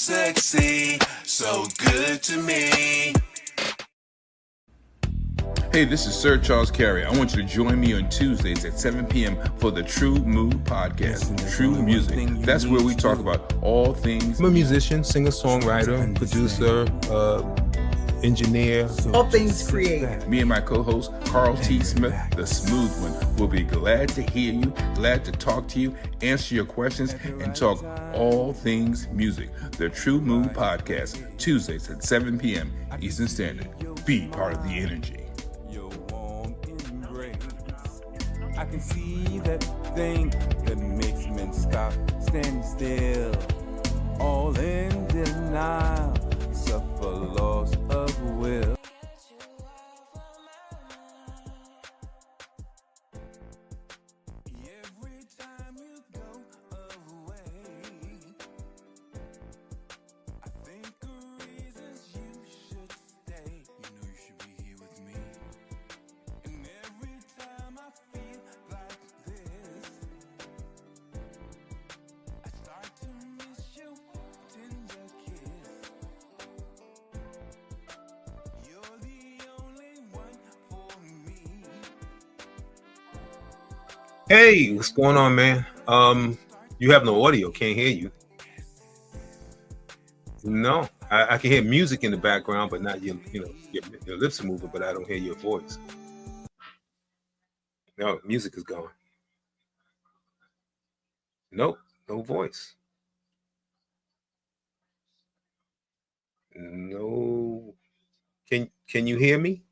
sexy, so good to me. Hey, this is Sir Charles Carey. I want you to join me on Tuesdays at 7 p.m. for the Tru-Mu podcast, True Music. That's where we talk about all things. I'm a musician, singer-songwriter, producer, engineer. All things creative. Me and my co-host, Carl T. Smith, the smooth one, will be glad to hear you, glad to talk to you, answer your questions, and talk all things music. The Tru-Mu podcast, Tuesdays at 7 p.m. Eastern Standard. Be part of the energy. I can see that thing that makes men stop, stand still, all in denial, suffer loss of will. Every time you go away, I think of reasons you should stay. You know you should be here with me. And every time I feel like this, I start to miss your tender kiss. You're the only one for me. Hey, what's going on, man? You have no audio, can't hear you. No, I can hear music in the background, but not your lips are moving, but I don't hear your voice. No, music is gone. Nope, no voice. No. Can you hear me?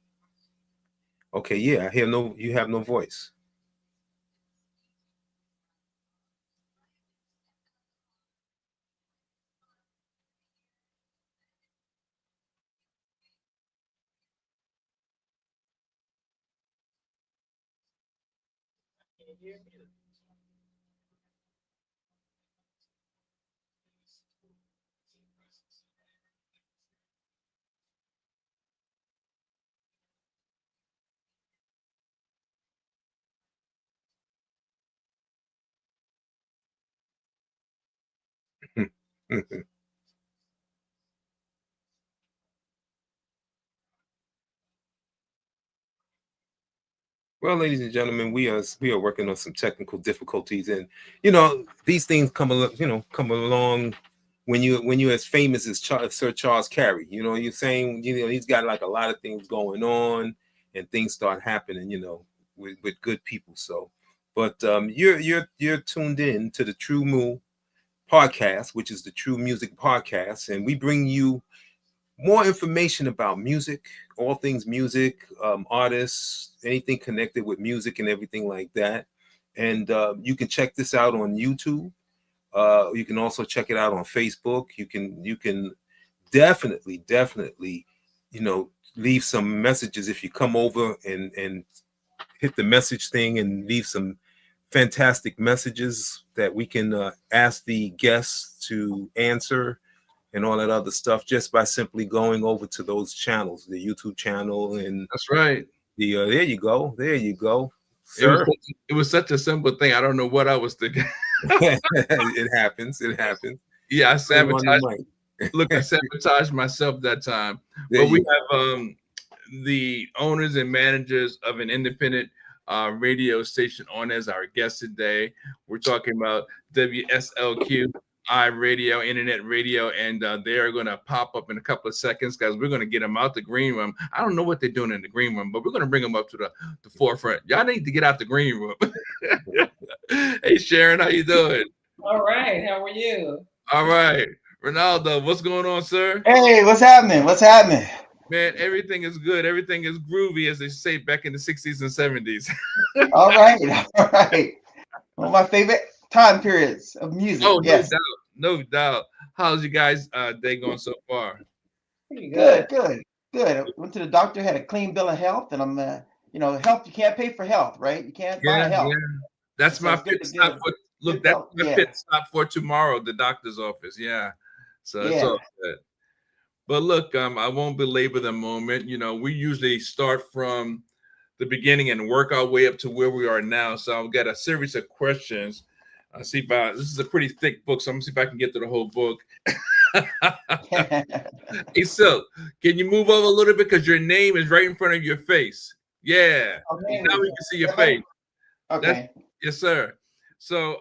Okay, yeah, I hear no. You have no voice. Well, ladies and gentlemen, we are working on some technical difficulties, and these things come along when you're as famous as Sir Charles Carey. You're saying he's got like a lot of things going on, and things start happening, with good people. So, but you're tuned in to the Tru-Mu podcast, which is the True Music podcast, and we bring you more information about music, all things music, artists, anything connected with music and everything like that. And you can check this out on YouTube. You can also check it out on Facebook. You can definitely, leave some messages if you come over and hit the message thing and leave some fantastic messages that we can ask the guests to answer and all that other stuff, just by simply going over to those channels, the YouTube channel, and that's right. There you go, sir. It was such a simple thing. I don't know what I was thinking. It happens. Yeah, I sabotaged myself that time. But we have the owners and managers of an independent radio station on as our guest today. We're talking about WSLQ radio, internet radio, and they are going to pop up in a couple of seconds, guys. We're going to get them out the green room. I don't know what they're doing in the green room, but we're going to bring them up to the forefront. Y'all need to get out the green room. Hey, Sharon, how you doing? All right. How are you? All right. Ronaldo, what's going on, sir? Hey, what's happening? Man, everything is good. Everything is groovy, as they say back in the 60s and 70s. All right. One of my favorite time periods of music. Oh, yes. No doubt. How's you guys' day going so far? Pretty good. I went to the doctor, had a clean bill of health, and I'm, health, you can't pay for health, right? You can't buy health. Yeah. That's my pit stop. That's my pit stop for tomorrow, the doctor's office. Yeah. So it's all good. But look, I won't belabor the moment. We usually start from the beginning and work our way up to where we are now. So I've got a series of questions. This is a pretty thick book, so I'm gonna see if I can get through the whole book. Hey, Silk, can you move over a little bit because your name is right in front of your face? Yeah. Okay. Now we can see your face. Okay. Yes, sir. So,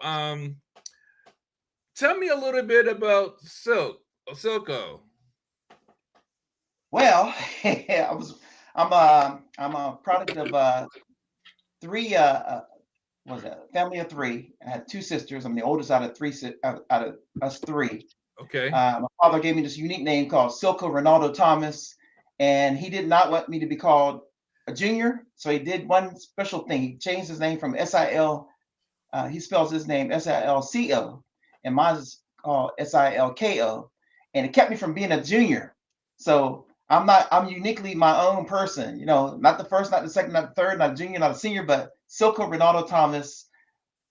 tell me a little bit about Silko. Well, I'm a product of three what was that? Family of three. I had two sisters. I'm the oldest out of out of us three. Okay. My father gave me this unique name called Silko Ronaldo Thomas, and he did not want me to be called a junior. So he did one special thing. He changed his name from SIL. He spells his name SILCO, and mine is called SILKO, and it kept me from being a junior. So I'm uniquely my own person. You know, not the first, not the second, not the third, not a junior, not a senior, but Silko Ronaldo Thomas,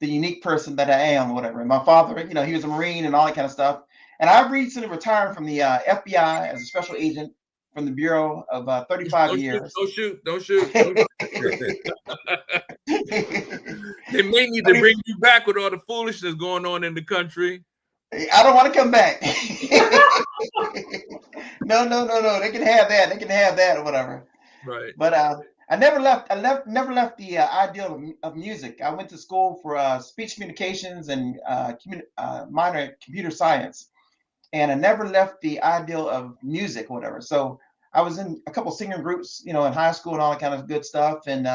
the unique person that I am, whatever. And my father, you know, he was a Marine and all that kind of stuff. And I've recently retired from the FBI as a special agent from the Bureau of 35 years. Don't shoot. They may need to bring you back with all the foolishness going on in the country. I don't want to come back. No. They can have that. They can have that or whatever. Right. But I never left. Never left the ideal of music. I went to school for speech communications and minor in computer science, and I never left the ideal of music, or whatever. So I was in a couple singing groups, you know, in high school and all that kind of good stuff. And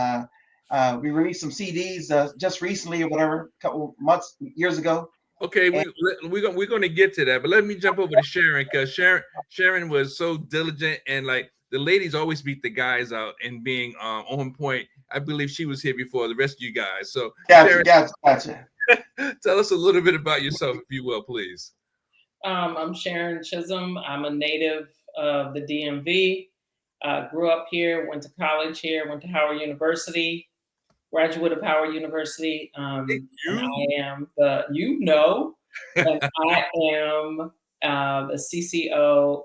we released some CDs just recently or whatever, a couple months, years ago. Okay, we're going to get to that, but let me jump over to Sharon, because Sharon was so diligent, and like the ladies always beat the guys out and being on point. I believe she was here before the rest of you guys. So Gotcha. Tell us a little bit about yourself, if you will, please. I'm Sharon Chisholm. I'm a native of the DMV. Grew up here, went to college here, went to Howard University. Graduate of Howard University. And I am and I am the CCO,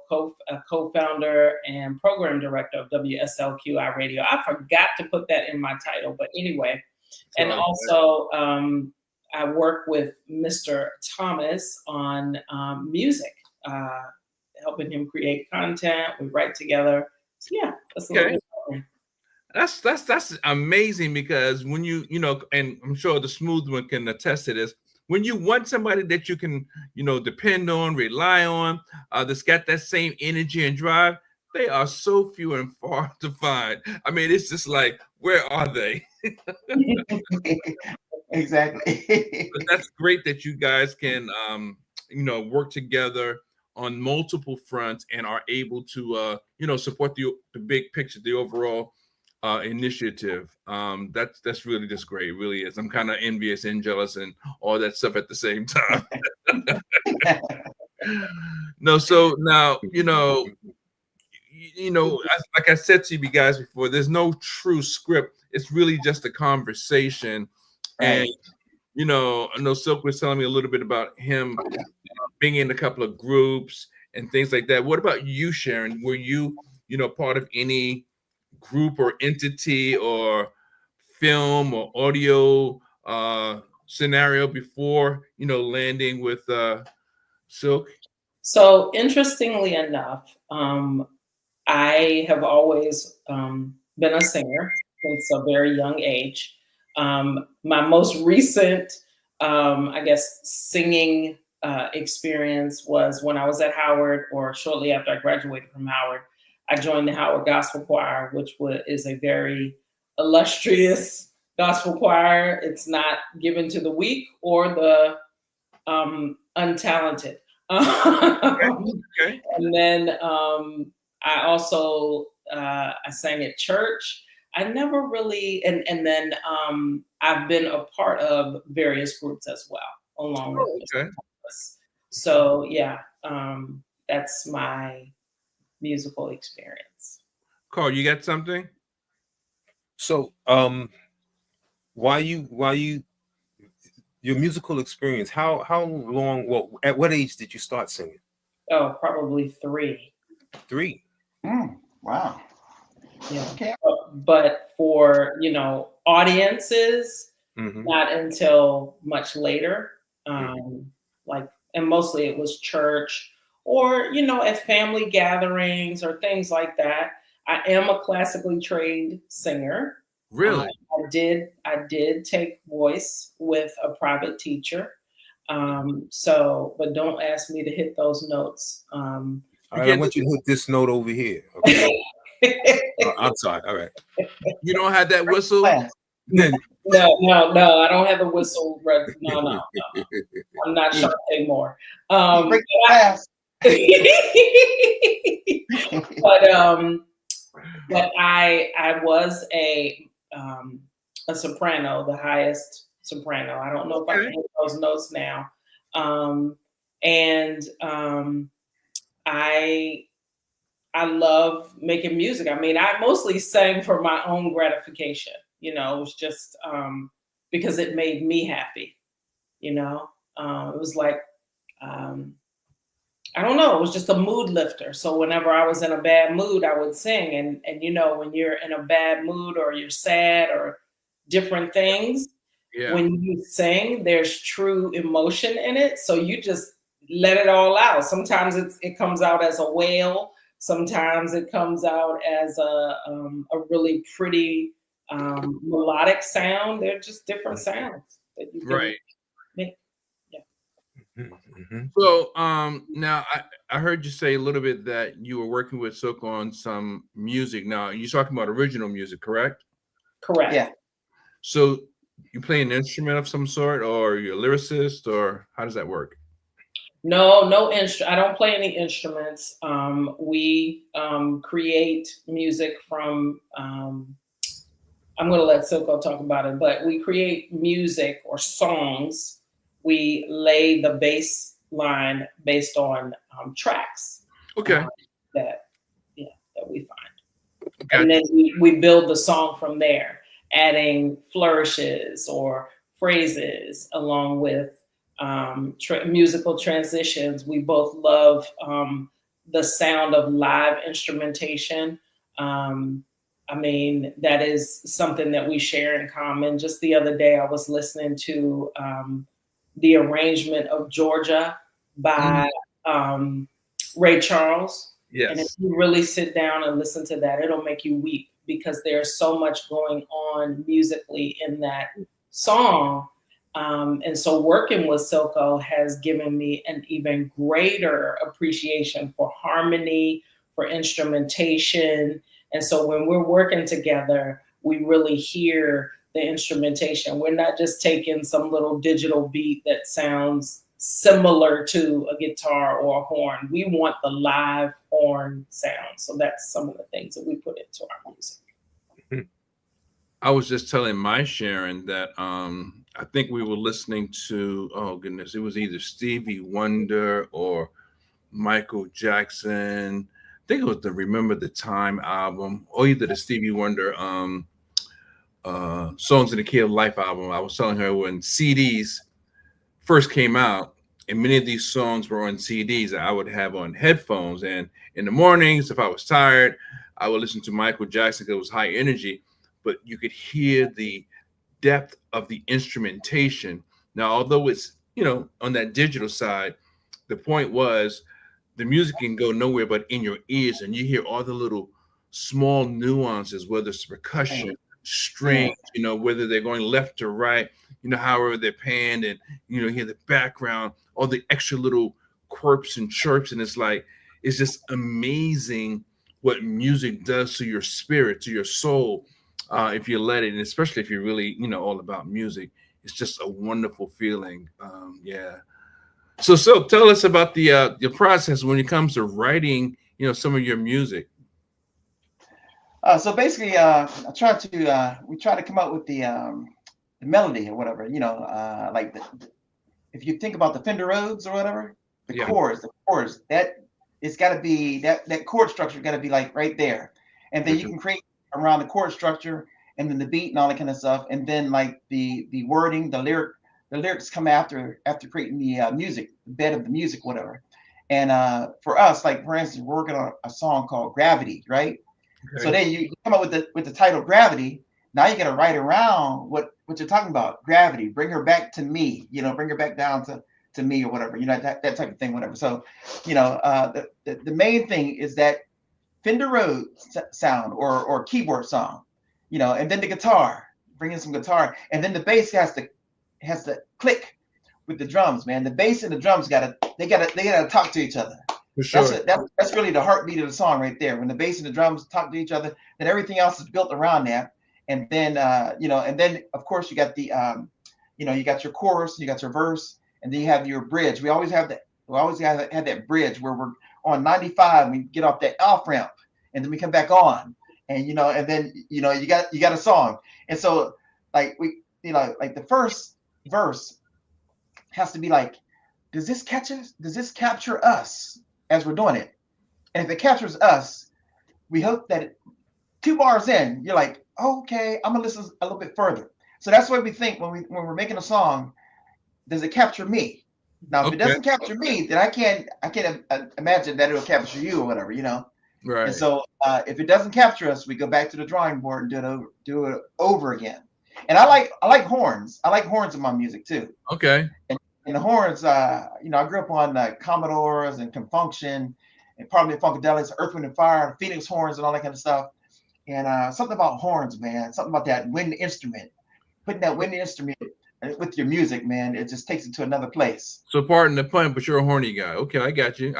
co-founder, and program director of WSLQ Radio. I forgot to put that in my title, but anyway. And also, I work with Mr. Thomas on music, helping him create content. We write together. So yeah, that's a little bit. That's amazing, because when you know, and I'm sure the smooth one can attest to this, when you want somebody that you can, you know, depend on, rely on, that's got that same energy and drive, they are so few and far to find. I mean, it's just like, where are they? Exactly. But that's great that you guys can, you know, work together on multiple fronts and are able to, you know, support the big picture, the overall initiative. That's really just great. It really is. I'm kind of envious and jealous and all that stuff at the same time. No, so now, you know, like I said to you guys before, there's no true script. It's really just a conversation. Right. And you know, I know Silk was telling me a little bit about him being in a couple of groups and things like that. What about you, Sharon? Were you, you know, part of any group or entity or film or audio scenario before, you know, landing with Silk? So interestingly enough, I have always been a singer since a very young age. My most recent, I guess, singing experience was when I was at Howard, or shortly after I graduated from Howard. I joined the Howard Gospel Choir, which is a very illustrious gospel choir. It's not given to the weak or the untalented. Okay. And then I also I sang at church. I never really, and then I've been a part of various groups as well, along with Mr. Thomas. So yeah, that's my musical experience. Carl, you got something? So, why you your musical experience? How long? Well, at what age did you start singing? Oh, probably 3. 3. Wow. Yeah. Okay. But for, you know, audiences, Mm-hmm. not until much later. Like, and mostly it was church or, you know, at family gatherings or things like that. I am a classically trained singer. Really? I did take voice with a private teacher. So, but don't ask me to hit those notes. All right, I want you to hit this note over here. Okay. I'm sorry. All right. You don't have that whistle? Class. No, I don't have a whistle. No. I'm not Shantae Moore. Break the class. But I was a soprano, the highest soprano. I don't know if I can hit those notes now. I love making music. I mean, I mostly sang for my own gratification. You know, it was just because it made me happy. You know, it was like, I don't know, it was just a mood lifter. So whenever I was in a bad mood, I would sing. And you know, when you're in a bad mood or you're sad or different things, when you sing, there's true emotion in it. So you just let it all out. Sometimes it comes out as a wail. Sometimes it comes out as a really pretty melodic sound. They're just different sounds that you can make. Mm-hmm. So now I heard you say a little bit that you were working with Silk on some music. Now you're talking about original music, correct? Correct. Yeah. So you play an instrument of some sort, or you're a lyricist, or how does that work? No instrument. I don't play any instruments. We create music from. I'm going to let Silko talk about it, but we create music or songs. We lay the bass line based on tracks. Okay. That we find, and then we build the song from there, adding flourishes or phrases along with musical transitions. We both love the sound of live instrumentation. I mean, that is something that we share in common. Just the other day, I was listening to the arrangement of Georgia by Ray Charles. Yes. And if you really sit down and listen to that, it'll make you weep because there's so much going on musically in that song. And so working with Silko has given me an even greater appreciation for harmony, for instrumentation. And so when we're working together, we really hear the instrumentation. We're not just taking some little digital beat that sounds similar to a guitar or a horn. We want the live horn sound. So that's some of the things that we put into our music. I was just telling my Sharon that I think we were listening to, oh goodness, it was either Stevie Wonder or Michael Jackson. I think it was the Remember the Time album, or either the Stevie Wonder Songs in the Key of Life album. I was telling her when CDs first came out, and many of these songs were on CDs that I would have on headphones. And in the mornings, if I was tired, I would listen to Michael Jackson because it was high energy, but you could hear the depth of the instrumentation. Now, although it's, you know, on that digital side, the point was the music can go nowhere but in your ears, and you hear all the little small nuances, whether it's percussion, strings, you know, whether they're going left to right, you know, however they're panned, and, you know, hear the background, all the extra little quirks and chirps. And it's like, it's just amazing what music does to your spirit, to your soul, if you let it, and especially if you're really, you know, all about music. It's just a wonderful feeling. Yeah. So tell us about the process when it comes to writing, you know, some of your music. So basically, we try to come up with the melody or whatever, you know, like if you think about the Fender Rhodes or whatever, the chords, that it's got to be that chord structure got to be like right there, and then you can create around the chord structure and then the beat and all that kind of stuff, and then like the wording, the lyrics come after creating the music, the bed of the music, whatever. And for us, like for instance, we're working on a song called Gravity, right? Okay. So then you come up with the title Gravity. Now you got to write around what you're talking about. Gravity, bring her back to me, you know, bring her back down to to me or whatever, that type of thing, whatever. So, the main thing is that Fender Rhodes sound or keyboard song, and then the guitar, bring in some guitar, and then the bass has to click with the drums, man. The bass and the drums gotta talk to each other. For sure. That's really the heartbeat of the song right there. When the bass and the drums talk to each other, then everything else is built around that. And then and then of course you got the you got your chorus, you got your verse, and then you have your bridge. We always have that bridge where we're on 95, we get off that off ramp, and then we come back on, and and then you got a song. And so like the first verse has to be like, does this capture us as we're doing it? And if it captures us, we hope that 2 bars in, you're like, okay, I'm gonna listen a little bit further. So that's what we think when we're making a song. Does it capture me? Now, if it doesn't capture me, then I can't imagine that it'll capture you or whatever, Right. And so if it doesn't capture us, we go back to the drawing board and do it over again. And I like horns. I like horns in my music too. Okay. And the horns, I grew up on Commodores and Confunction and probably Funkadelics, Earth, Wind and Fire, Phoenix horns and all that kind of stuff. And something about horns, man, something about that wind instrument, putting that wind instrument with your music, man, it just takes it to another place. So pardon the pun, but you're a horny guy. Okay, I got you.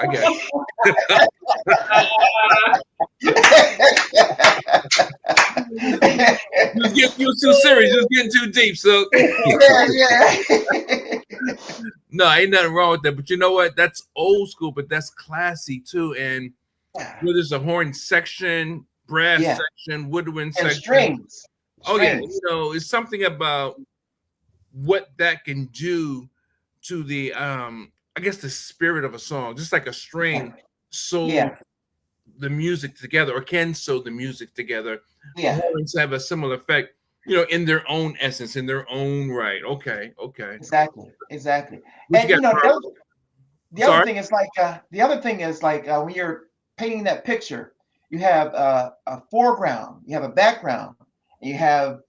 Just getting too serious, just getting too deep. So yeah. No, ain't nothing wrong with that. But you know what? That's old school, but that's classy too. And there's a horn section, brass section, woodwind and section, strings. Oh yeah, it's something about what that can do to the I guess the spirit of a song, just like a string sew the music together, or can sew the music together. Horns have a similar effect, in their own essence, in their own right. Okay. Exactly. What And the other thing is like when you're painting that picture, you have a foreground, you have a background, and you have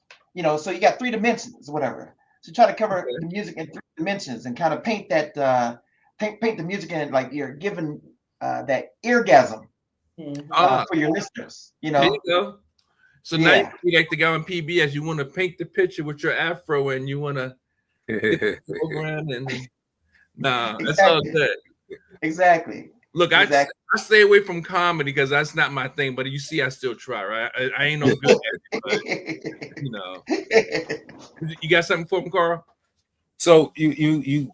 so you got 3 dimensions or whatever. So try to cover the music in 3 dimensions and kind of paint that paint the music in like you're giving that eargasm for your listeners. There you go. So now you like the guy on PBS. You want to paint the picture with your afro, and you want to program and that's all good. Exactly. Look, I stay away from comedy because that's not my thing. But you see, I still try, right? I ain't no good at it, but, You got something for him, Carl? So you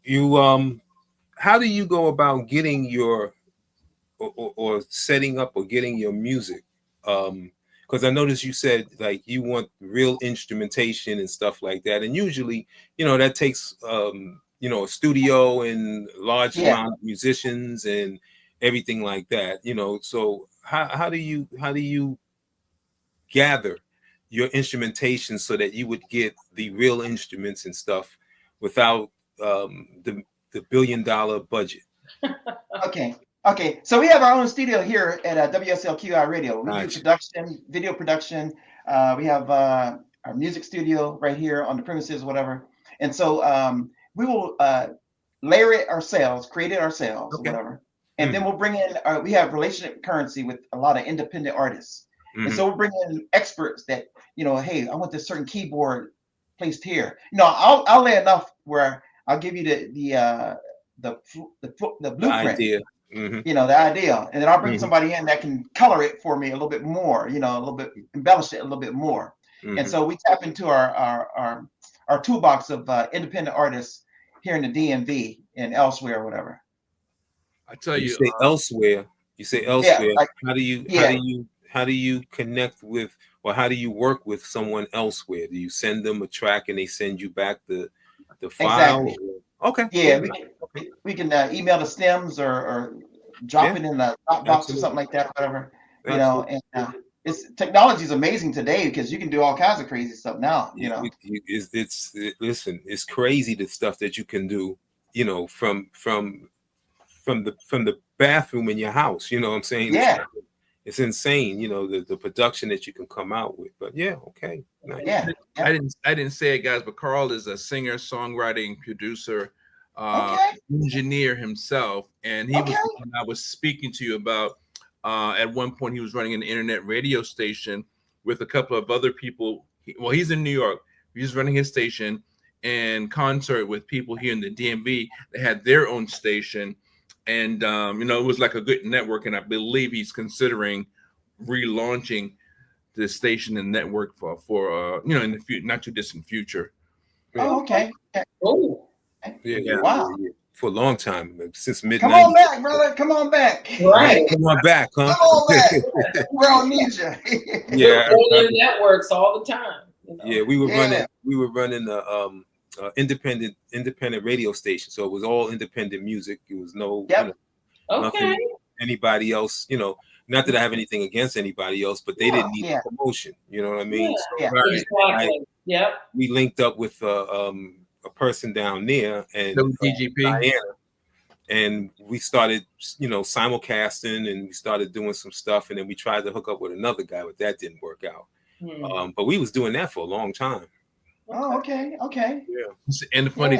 how do you go about getting your or setting up or getting your music? Because I noticed you said like you want real instrumentation and stuff like that, and usually that takes a studio and large amount of musicians and everything like that. So how do you gather your instrumentation so that you would get the real instruments and stuff without the $1 billion budget? Okay. So we have our own studio here at WSLQ Radio. We do production, video production. We have our music studio right here on the premises, whatever. And so we will layer it ourselves, create it ourselves, whatever. And then we'll bring in, we have relationship currency with a lot of independent artists. And so we'll bring in experts that, hey, I want this certain keyboard placed here. I'll lay enough where I'll give you the blueprint. Idea. The idea, and then I'll bring somebody in that can color it for me a little bit more, a little bit, embellish it a little bit more. And so we tap into our toolbox of independent artists here in the DMV and elsewhere, or whatever. I tell you, you say elsewhere. How do you connect with, or how do you work with someone elsewhere? Do you send them a track and they send you back the file? Exactly. Okay. Yeah, we can email the stems or drop it in the Dropbox or something like that, whatever. And it's technology is amazing today because you can do all kinds of crazy stuff now. It's crazy the stuff that you can do. From the bathroom in your house. You know what I'm saying? Yeah. It's insane. The production that you can come out with. But nice. Yeah. I didn't say it, guys, but Carl is a singer, songwriting, producer, engineer himself, and he was the one I was speaking to you about. At one point, he was running an internet radio station with a couple of other people. He's in New York. He's running his station in concert with people here in the DMV. They had their own station, and it was like a good network. And I believe he's considering relaunching the station and network for in the not too distant future. Oh, okay. Oh, Yeah. Wow. For a long time, since mid. Come on back, brother. Come on back. right. Come on back, huh? Come on back. We all need you. Yeah. We're in networks all the time. Yeah, we were running the independent radio station. So it was all independent music. It was no nothing anybody else, not that I have anything against anybody else, but they didn't need promotion. You know what I mean? Yeah. So Exactly. we linked up with a person down there and Diana, and we started, simulcasting, and we started doing some stuff, and then we tried to hook up with another guy, but that didn't work out. But we was doing that for a long time. Oh, okay. Yeah. And the funny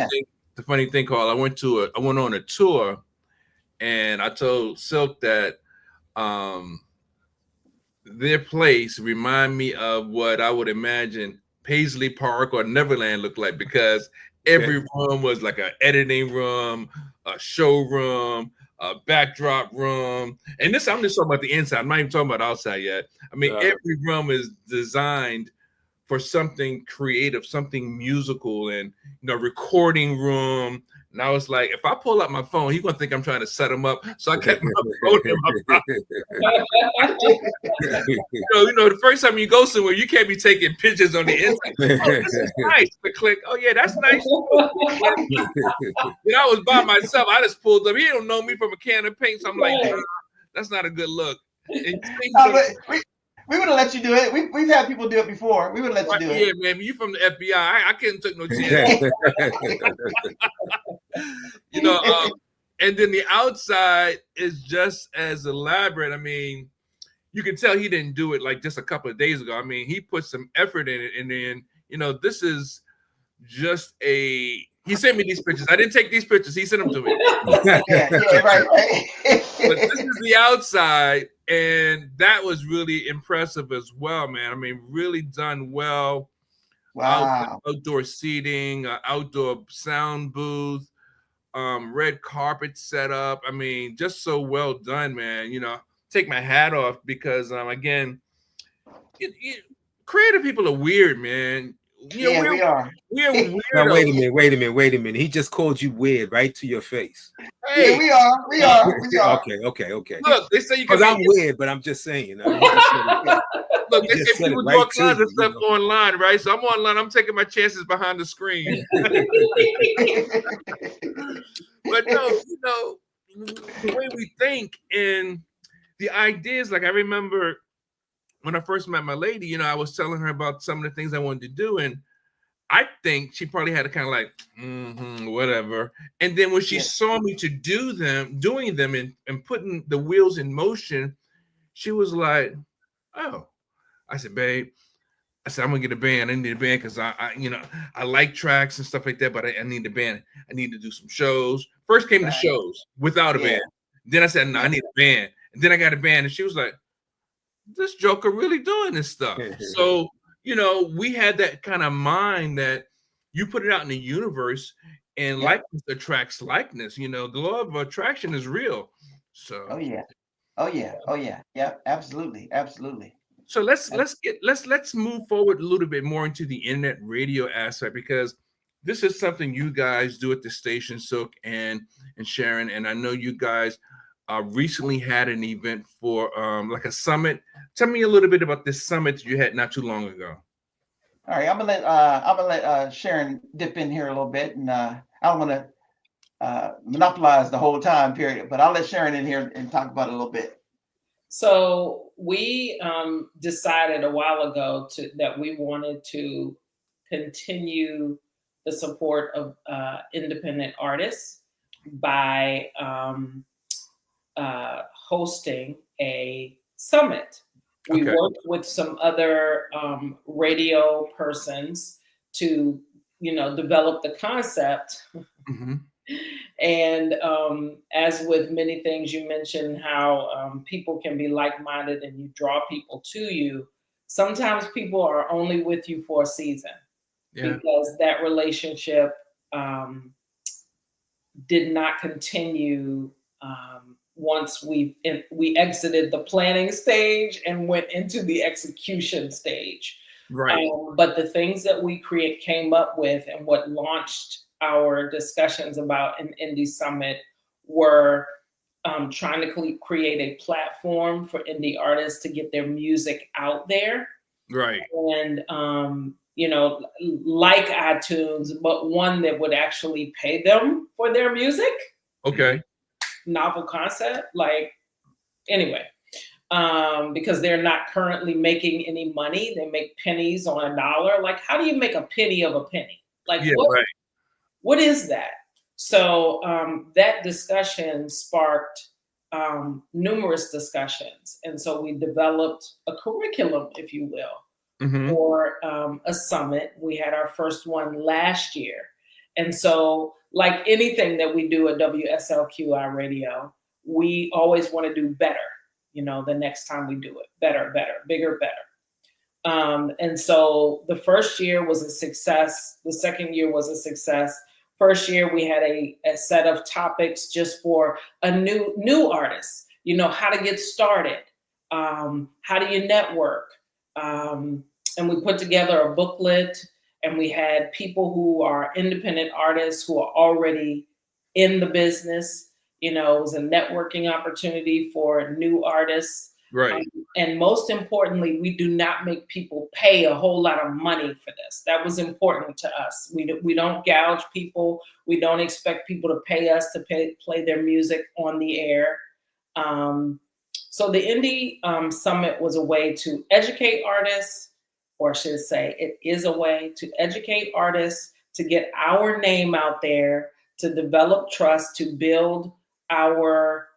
thing, Carl, I went on a tour, and I told Silk that their place remind me of what I would imagine Paisley Park or Neverland looked like, because every room was like an editing room, a showroom, a backdrop room. And this, I'm just talking about the inside. I'm not even talking about outside yet. I mean, every room is designed for something creative, something musical, and recording room. And I was like, if I pull out my phone, he's gonna think I'm trying to set him up. So I kept my phone in my pocket. The first time you go somewhere, you can't be taking pictures on the inside. Oh, this is nice. To click. Oh yeah, that's nice. I was by myself. I just pulled up. He don't know me from a can of paint, so I'm like, nah, that's not a good look. We would have let you do it. We've had people do it before. We would let you do it. Yeah, man. You from the FBI? I couldn't take no chance. And then the outside is just as elaborate. I mean, you can tell he didn't do it like just a couple of days ago. I mean, he put some effort in it, and then this is just he sent me these pictures. I didn't take these pictures. He sent them to me. Right. But this is the outside, and that was really impressive as well, man. I mean, really done well. Wow. Outdoor seating, outdoor sound booth, red carpet set up. I mean, just so well done, man. Take my hat off, because again, creative people are weird, man. We are. We are weird. Now, wait a minute. He just called you weird right to your face. Hey, we are. Okay. Look, they say you can. Because I'm weird, but I'm just saying. Look, they say people do all kinds of stuff online, right? So I'm online. I'm taking my chances behind the screen. But no, the way we think and the ideas. Like, I remember when I first met my lady, I was telling her about some of the things I wanted to do, and I think she probably had to kind of like, whatever. And then when she saw me doing them and putting the wheels in motion, she was like, oh. I said, babe, I'm gonna get a band. I need a band because I like tracks and stuff like that, but I need a band. I need to do some shows. First came the shows without a band. Then I said, no, I need a band. And then I got a band, and she was like, this joker really doing this stuff. So, we had that kind of mind that you put it out in the universe, and likeness attracts likeness. The law of attraction is real. So Oh yeah. Yeah, absolutely. So let's move forward a little bit more into the internet radio aspect, because this is something you guys do at the station, Silk and Sharon, and I know you guys recently had an event for like a summit. Tell me a little bit about this summit you had not too long ago. All right, I'm gonna let Sharon dip in here a little bit, and I don't want to monopolize the whole time period, but I'll let Sharon in here and talk about it a little bit. So we decided a while ago that we wanted to continue the support of independent artists by hosting a summit. We worked with some other radio persons to, develop the concept. And as with many things, you mentioned how people can be like-minded and you draw people to you. Sometimes people are only with you for a season because that relationship did not continue once we exited the planning stage and went into the execution stage. Right. But the things that we came up with and what launched our discussions about an indie summit were trying to create a platform for indie artists to get their music out there. Right. And you know, like iTunes, but one that would actually pay them for their music. Okay. Novel concept. Like, anyway, because they're not currently making any money. They make pennies on a dollar. Like, how do you make a penny of a penny? Like, what is that? So that discussion sparked numerous discussions. And so we developed a curriculum, if you will, for a summit. We had our first one last year. And so, like anything that we do at WSLQ Radio, we always want to do better, you know, the next time we do it. Better, bigger, better. And so the first year was a success. The second year was a success. First year, we had a set of topics just for a new artist, you know, how to get started, how do you network? And we put together a booklet, and we had people who are independent artists who are already in the business. You know, it was a networking opportunity for new artists. Right. And most importantly, we do not make people pay a whole lot of money for this. That was important to us. We don't gouge people. We don't expect people to pay us to play their music on the air. So the Indie Summit was a way to educate artists, or I should say it is a way to educate artists, to get our name out there, to develop trust, to build our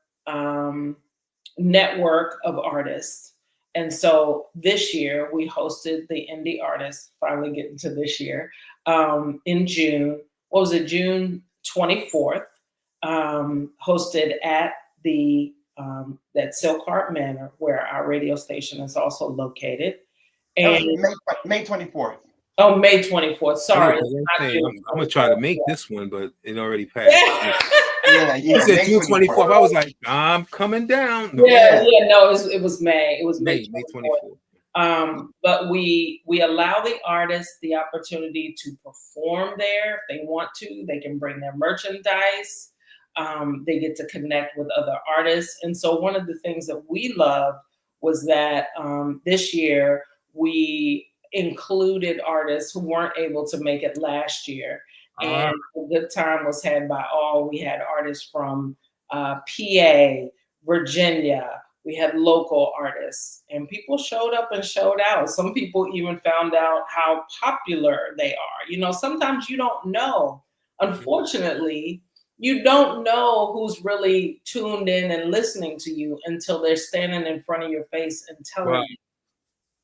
network of artists. And so this year we hosted the Indie Artists, finally getting to this year, in June. What was it, June 24th, hosted at the that Silkhart Manor, where our radio station is also located. And May 24th. Oh, May 24th. Sorry. I'm gonna try to make this one, but it already passed. Yeah. You said June 24th. I was like, I'm coming down. No, it was May. It was May 24th. But we allow the artists the opportunity to perform there if they want to. They can bring their merchandise. They get to connect with other artists. And so one of the things that we loved was that this year we included artists who weren't able to make it last year. And a good time was had by all. We had artists from PA, Virginia. We had local artists, and people showed up and showed out. Some people even found out how popular they are. You know, sometimes you don't know. Unfortunately, you don't know who's really tuned in and listening to you until they're standing in front of your face and telling you.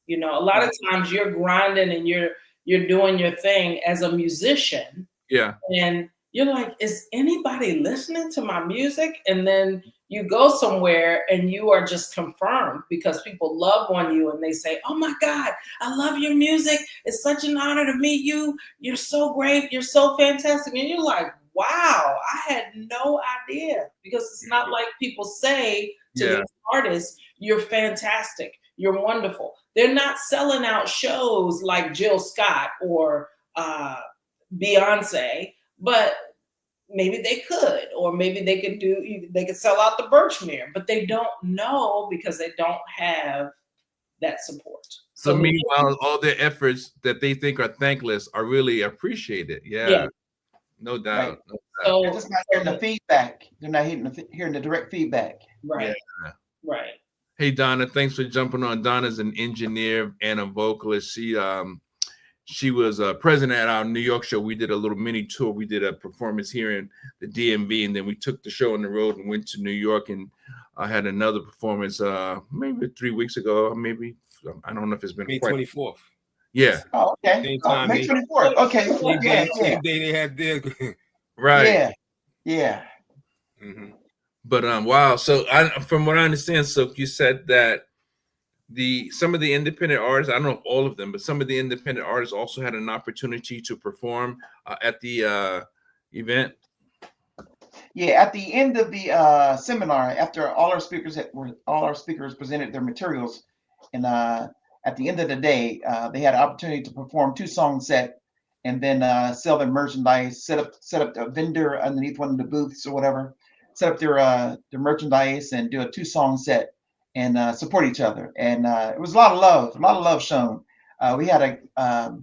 You know, a lot of times you're grinding and you're doing your thing as a musician. Yeah. And you're like, is anybody listening to my music? And then you go somewhere and you are just confirmed because people love on you and they say, oh my God, I love your music. It's such an honor to meet you. You're so great. You're so fantastic. And you're like, wow, I had no idea, because it's not like people say to these artists, you're fantastic. You're wonderful. They're not selling out shows like Jill Scott or Beyonce, but maybe they could, or maybe they could sell out the Birchmere, but they don't know because they don't have that support. So meanwhile, all their efforts that they think are thankless are really appreciated. Yeah. No doubt. Right. No doubt. So they're just not hearing the feedback. They're not hearing the direct feedback. Right. Yeah. Right. Hey, Donna, thanks for jumping on. Donna's an engineer and a vocalist. She was present at our New York show. We did a little mini tour. We did a performance here in the DMV, and then we took the show on the road and went to New York, and I had another performance maybe 3 weeks ago, maybe. I don't know if it's been May 24th. Yeah. Oh, okay. Same time, May 24th. Okay. Same day they had their right. Yeah. Yeah. Mm-hmm. But wow. So from what I understand, so you said that some of the independent artists, I don't know if all of them, but some of the independent artists also had an opportunity to perform at the event. Yeah, at the end of the seminar, after all our speakers presented their materials, and at the end of the day, they had an opportunity to perform 2-song set, and then sell their merchandise, set up a vendor underneath one of the booths or whatever, set up their merchandise and do a 2-song set, and support each other. And it was a lot of love shown. We had a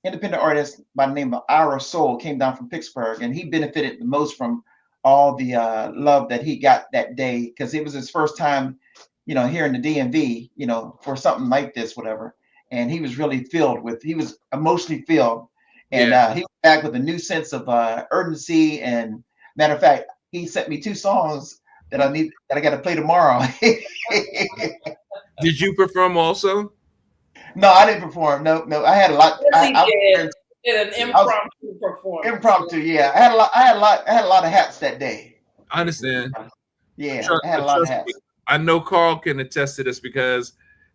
independent artist by the name of Ira Soul came down from Pittsburgh, and he benefited the most from all the love that he got that day, because it was his first time, here in the DMV, for something like this, whatever. And he was really he was emotionally filled, and Yeah. he was back with a new sense of urgency. And matter of fact, he sent me 2 songs that I got to play tomorrow. Did you perform also? No, I didn't perform. No, I had a lot. Yes, he did an impromptu performance. Impromptu, yeah. I had a lot of hats that day. I understand. Yeah, I had a lot of hats. I know Carl can attest to this, because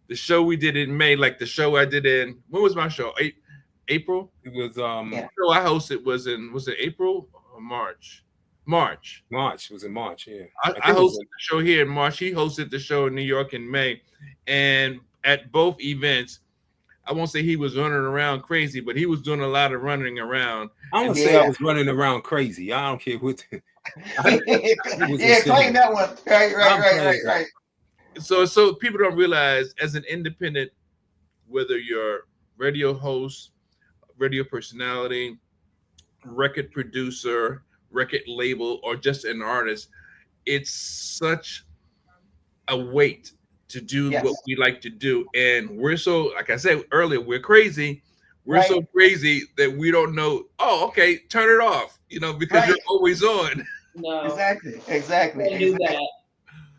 the show we did in May, like the show I did when was my show? April? It was The show I hosted was it April or March? March. March. It was in March, yeah. I hosted the show here in March. He hosted the show in New York in May. And at both events, I won't say he was running around crazy, but he was doing a lot of running around. I don't say I was running around crazy. I don't care what. Claim that one. Right. So people don't realize, as an independent, whether you're radio host, radio personality, record producer, record label, or just an artist, it's such a weight to do what we like to do. And we're so, like I said earlier, we're crazy. We're so crazy that we don't know, okay, turn it off, because you're always on. No. Exactly. Don't do that.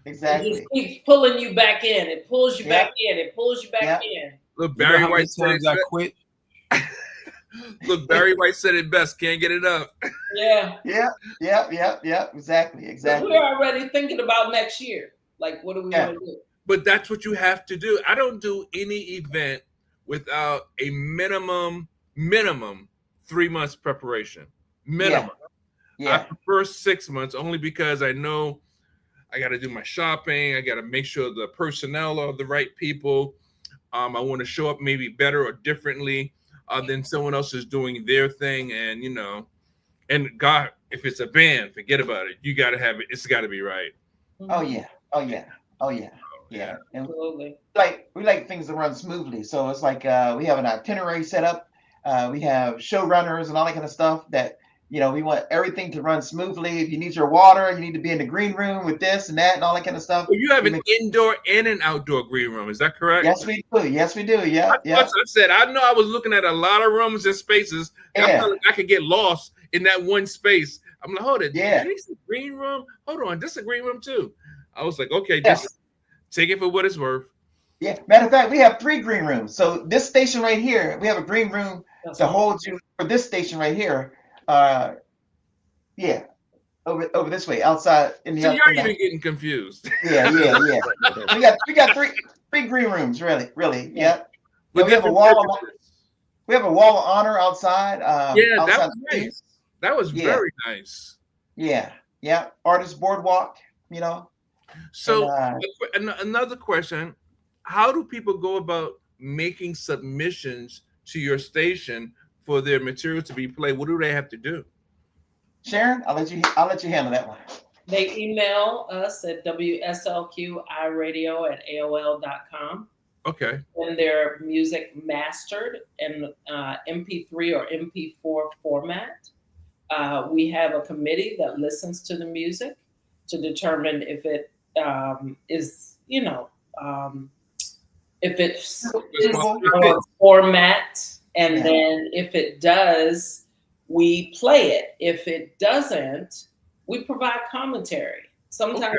Exactly. It just keeps pulling you back in. It pulls you back in. It pulls you back in. Look, Barry White said I quit. Look, Barry White said it best. Can't get enough. Yeah. Exactly. We're already thinking about next year. Like, what do we want to do? But that's what you have to do. I don't do any event without a minimum 3 months preparation. Minimum. Yeah. I prefer 6 months, only because I know I got to do my shopping. I got to make sure the personnel are the right people. I want to show up maybe better or differently than someone else is doing their thing. And, and God, if it's a band, forget about it. You got to have it. It's got to be right. Oh yeah. Yeah. And Absolutely. we like things to run smoothly. So it's like we have an itinerary set up. We have showrunners and all that kind of stuff that, we want everything to run smoothly. If you need your water, you need to be in the green room with this and that and all that kind of stuff. Well, you have an indoor and an outdoor green room. Is that correct? Yes, we do. Yeah. I said, I know I was looking at a lot of rooms and spaces. I felt like I could get lost in that one space. I'm like, hold it. Yeah. This is a green room? Hold on. This is a green room too. I was like, okay, just take it for what it's worth. Yeah. Matter of fact, we have 3 green rooms. So this station right here, we have a green room to hold you for this station right here. Over this way, outside in the. So you're even getting confused. Yeah. We got three green rooms, really. Yeah. But we have a wall. We have a wall of honor outside. That was nice. That was very nice. Yeah. Artist boardwalk. So another question: how do people go about making submissions to your station for their material to be played? What do they have to do? Sharon, I'll let you handle that one. They email us at WSLQiradio@AOL.com. Okay. And their music mastered in MP3 or MP4 format. We have a committee that listens to the music to determine if it is, if it's format, and then if it does, we play it. If it doesn't, we provide commentary. Sometimes,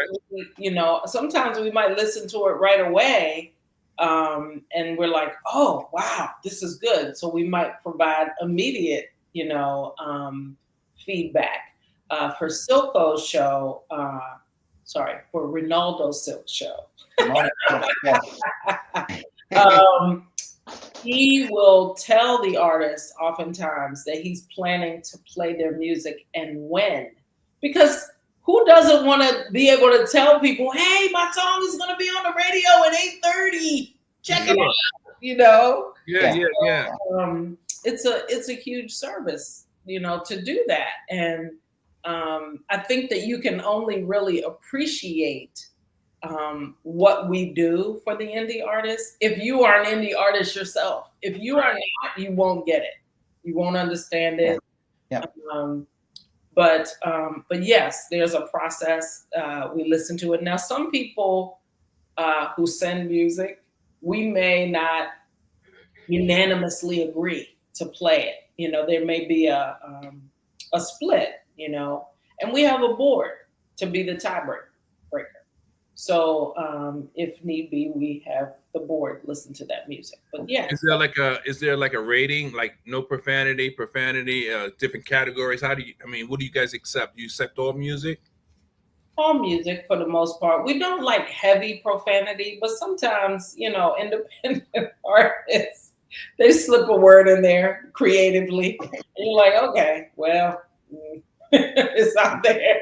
sometimes we might listen to it right away, and we're like, "Oh, wow, this is good." So we might provide immediate, feedback. For Silco's show, for Ronaldo's Silk show. He will tell the artist oftentimes that he's planning to play their music and when. Because who doesn't want to be able to tell people, hey, my song is going to be on the radio at 8:30. Check it out, you know? Yeah. It's a huge service, you know, to do that. And I think that you can only really appreciate what we do for the indie artists if you are an indie artist yourself. If you are not, you won't get it. You won't understand it. Yeah. But yes, there's a process. We listen to it. Now, some people who send music, we may not unanimously agree to play it. You know, there may be a split, you know, and we have a board to be the tiebreaker. So if need be, we have the board listen to that music. But yeah. Is there like a rating, like no profanity, different categories? What do you guys accept? Do you accept all music? All music for the most part. We don't like heavy profanity, but sometimes, you know, independent artists, they slip a word in there creatively. And you're like, okay, well, it's out there.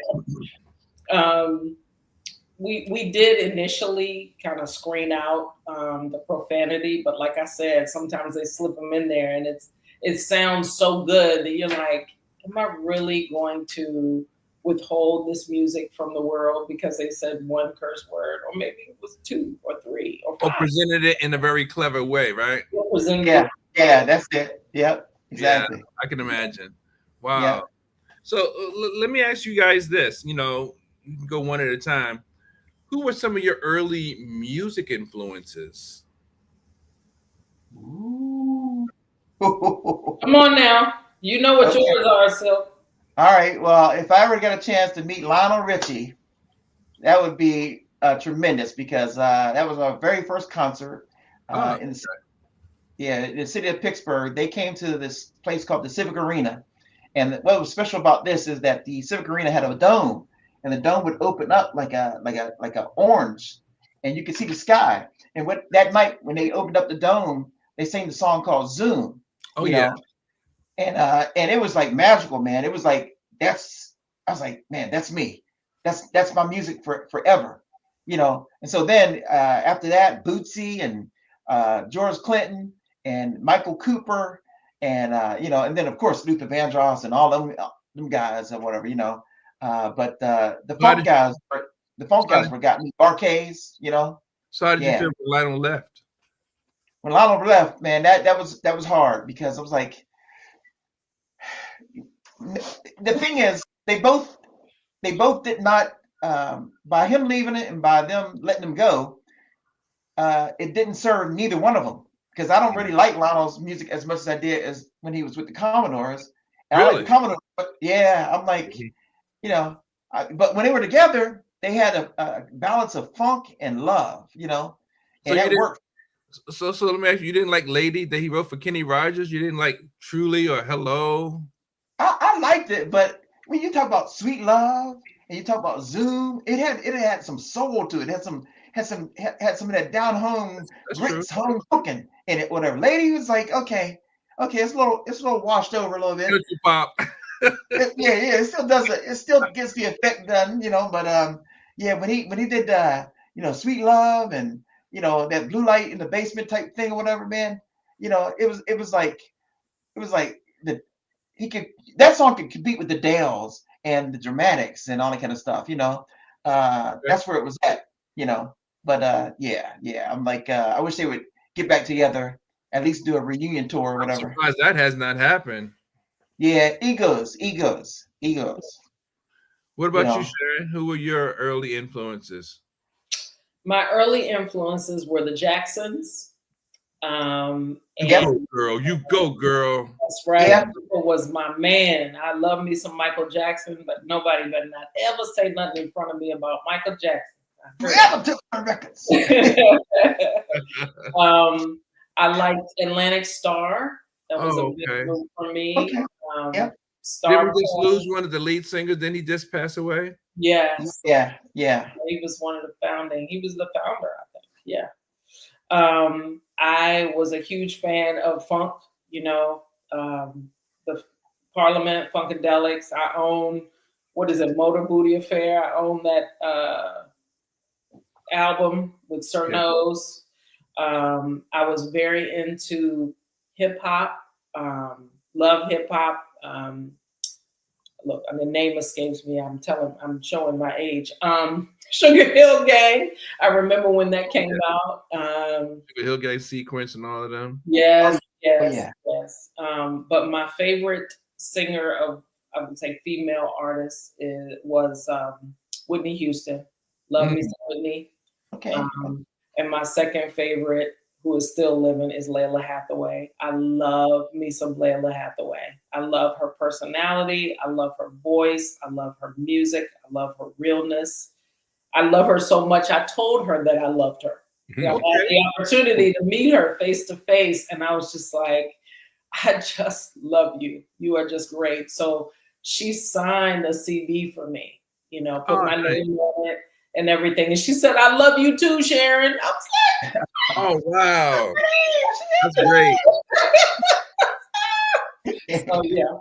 We did initially kind of screen out the profanity, but like I said, sometimes they slip them in there, and it sounds so good that you're like, am I really going to withhold this music from the world because they said one curse word, or maybe it was 2 or 3 or 5? Or presented it in a very clever way, right? Yeah, that's it. Yep, exactly. Yeah, I can imagine. Wow. Yeah. So let me ask you guys this. You know, you can go one at a time. Who were some of your early music influences? Ooh. Come on now. You know what yours are, Silk. All right. Well, if I ever get a chance to meet Lionel Richie, that would be tremendous, because that was our very first concert in the city of Pittsburgh. They came to this place called the Civic Arena. And what was special about this is that the Civic Arena had a dome. And the dome would open up like a orange, and you could see the sky. And what that night, when they opened up the dome, they sang the song called Zoom. Oh yeah. And it was like magical, man. It was like, I was like, man, that's me. That's my music forever, you know. And so then after that, Bootsy and George Clinton and Michael Cooper, and you know, and then of course Luther Vandross and all them guys or whatever, you know. But the funk guys were got me. Barcades, you know. So how did you feel when Lionel left? When Lionel left, man, that was hard, because I was like, the thing is, they both did not, by him leaving it and by them letting him go, it didn't serve neither one of them, because I don't really like Lionel's music as much as I did as when he was with the Commodores. And really? I like the Commodores, but yeah, I'm like, you know, but when they were together, they had a balance of funk and love, you know, and that worked. So let me ask you, you didn't like Lady that he wrote for Kenny Rogers? You didn't like Truly or Hello? I liked it, but when you talk about Sweet Love and you talk about Zoom, it had some soul to it. It had some of that down home, great home cooking in it. Whatever. Lady was like, okay, it's a little washed over a little bit. Pop. It still does it. It still gets the effect done, you know. But when he did you know, Sweet Love and, you know, that Blue Light in the Basement type thing or whatever, man, you know, it was like that song could compete with the Dales and the Dramatics and all that kind of stuff, you know. That's where it was at, you know. But I'm like, I wish they would get back together, at least do a reunion tour or whatever. I'm surprised that has not happened. Yeah, egos. What about you, Sharon? Who were your early influences? My early influences were the Jacksons. And You go, girl. That's right. Yeah. Michael was my man. I love me some Michael Jackson, but nobody better not ever say nothing in front of me about Michael Jackson. Forever took my records. I liked Atlantic Star. That was a big move for me. Okay. Did Star we just Boy. lose one of the lead singers? Didn't he just pass away? Yes. Yeah. He was one of the founding. He was the founder, I think. Yeah. I was a huge fan of funk, the Parliament, Funkadelics. I own, Motor Booty Affair. I own that album with Sir Nose. I was very into hip hop, love hip hop. Look, the name escapes me. I'm showing my age. Sugar Hill Gang. I remember when that came out. Sugar Hill Gang Sequence and all of them. Yes. But my favorite singer of, I would say, female artist was Whitney Houston. Love me some Whitney. Okay. And my second favorite, who is still living, is Layla Hathaway. I love me some Layla Hathaway. I love her personality. I love her voice. I love her music. I love her realness. I love her so much. I told her that I loved her. I had the opportunity to meet her face to face, and I was just like, I just love you. You are just great. So she signed a CD for me, put my name on it and everything. And she said, I love you too, Sharon. I was like, oh, wow. That's great. So, yeah.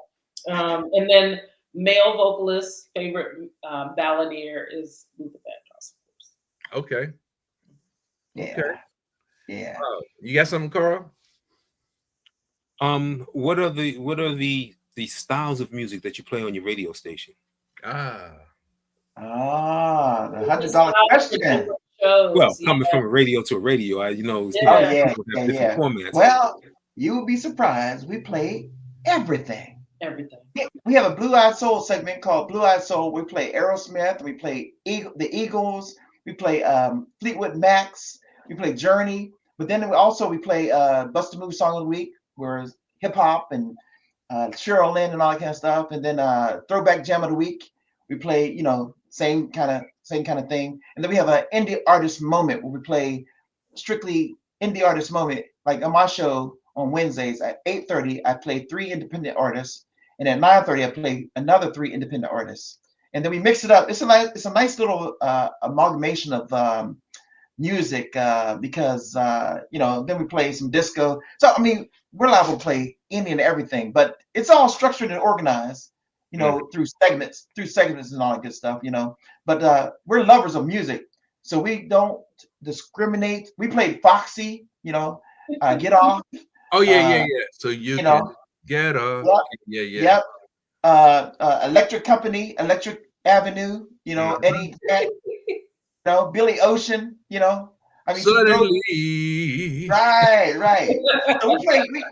And then male vocalist, favorite balladeer is Luther Vandross, of course. Okay. Yeah. Okay. Yeah. You got something, Carl? What are the styles of music that you play on your radio station? The $100 question. Well, coming from a radio to a radio, different formats. Well, you will be surprised. We play everything. Everything. We have a Blue Eyed Soul segment called Blue Eyed Soul. We play Aerosmith. We play the Eagles. We play Fleetwood Macs. We play Journey. But then we play Bust a Move Song of the Week, where it's hip hop and Cheryl Lynn and all that kind of stuff. And then Throwback Jam of the Week. We play, same kind of thing. And then we have an indie artist moment where we play strictly indie artist moment. Like on my show on Wednesdays at 8:30, I play 3 independent artists, and at 9:30 I play another 3 independent artists. And then we mix it up. It's a nice little amalgamation of music because then we play some disco. So we're liable to play any and everything, but it's all structured and organized, through segments and all that good stuff, But we're lovers of music, so we don't discriminate. We play Foxy, Get Off. Oh yeah. So you can get off. Yep. Electric Company, Electric Avenue, Eddie, Billy Ocean, Suddenly. Right. So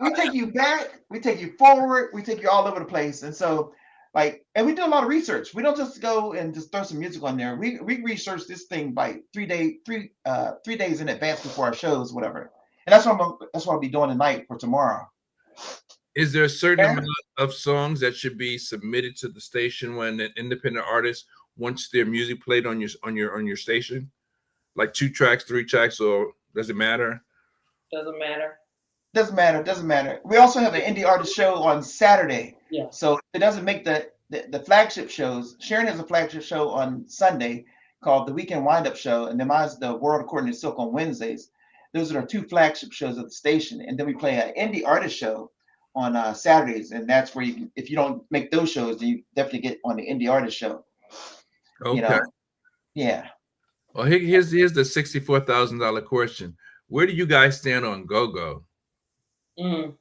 we take you back, we take you forward, we take you all over the place, and so and we do a lot of research. We don't just go and just throw some music on there. We research this thing by 3 days in advance before our shows, whatever. And that's what I'll be doing tonight for tomorrow. Is there a certain amount of songs that should be submitted to the station when an independent artist wants their music played on your station? Like 2 tracks, 3 tracks, or does it matter? Doesn't matter. Doesn't matter. We also have an indie artist show on Saturday. Yeah. So it doesn't make the flagship shows. Sharon has a flagship show on Sunday called the Weekend Windup Show, and then mine's the World According to Silk on Wednesdays. Those are our 2 flagship shows at the station, and then we play an indie artist show on Saturdays, and that's where if you don't make those shows, then you definitely get on the indie artist show. Okay. Yeah. Well, here's the $64,000 question. Where do you guys stand on go-go? Wow.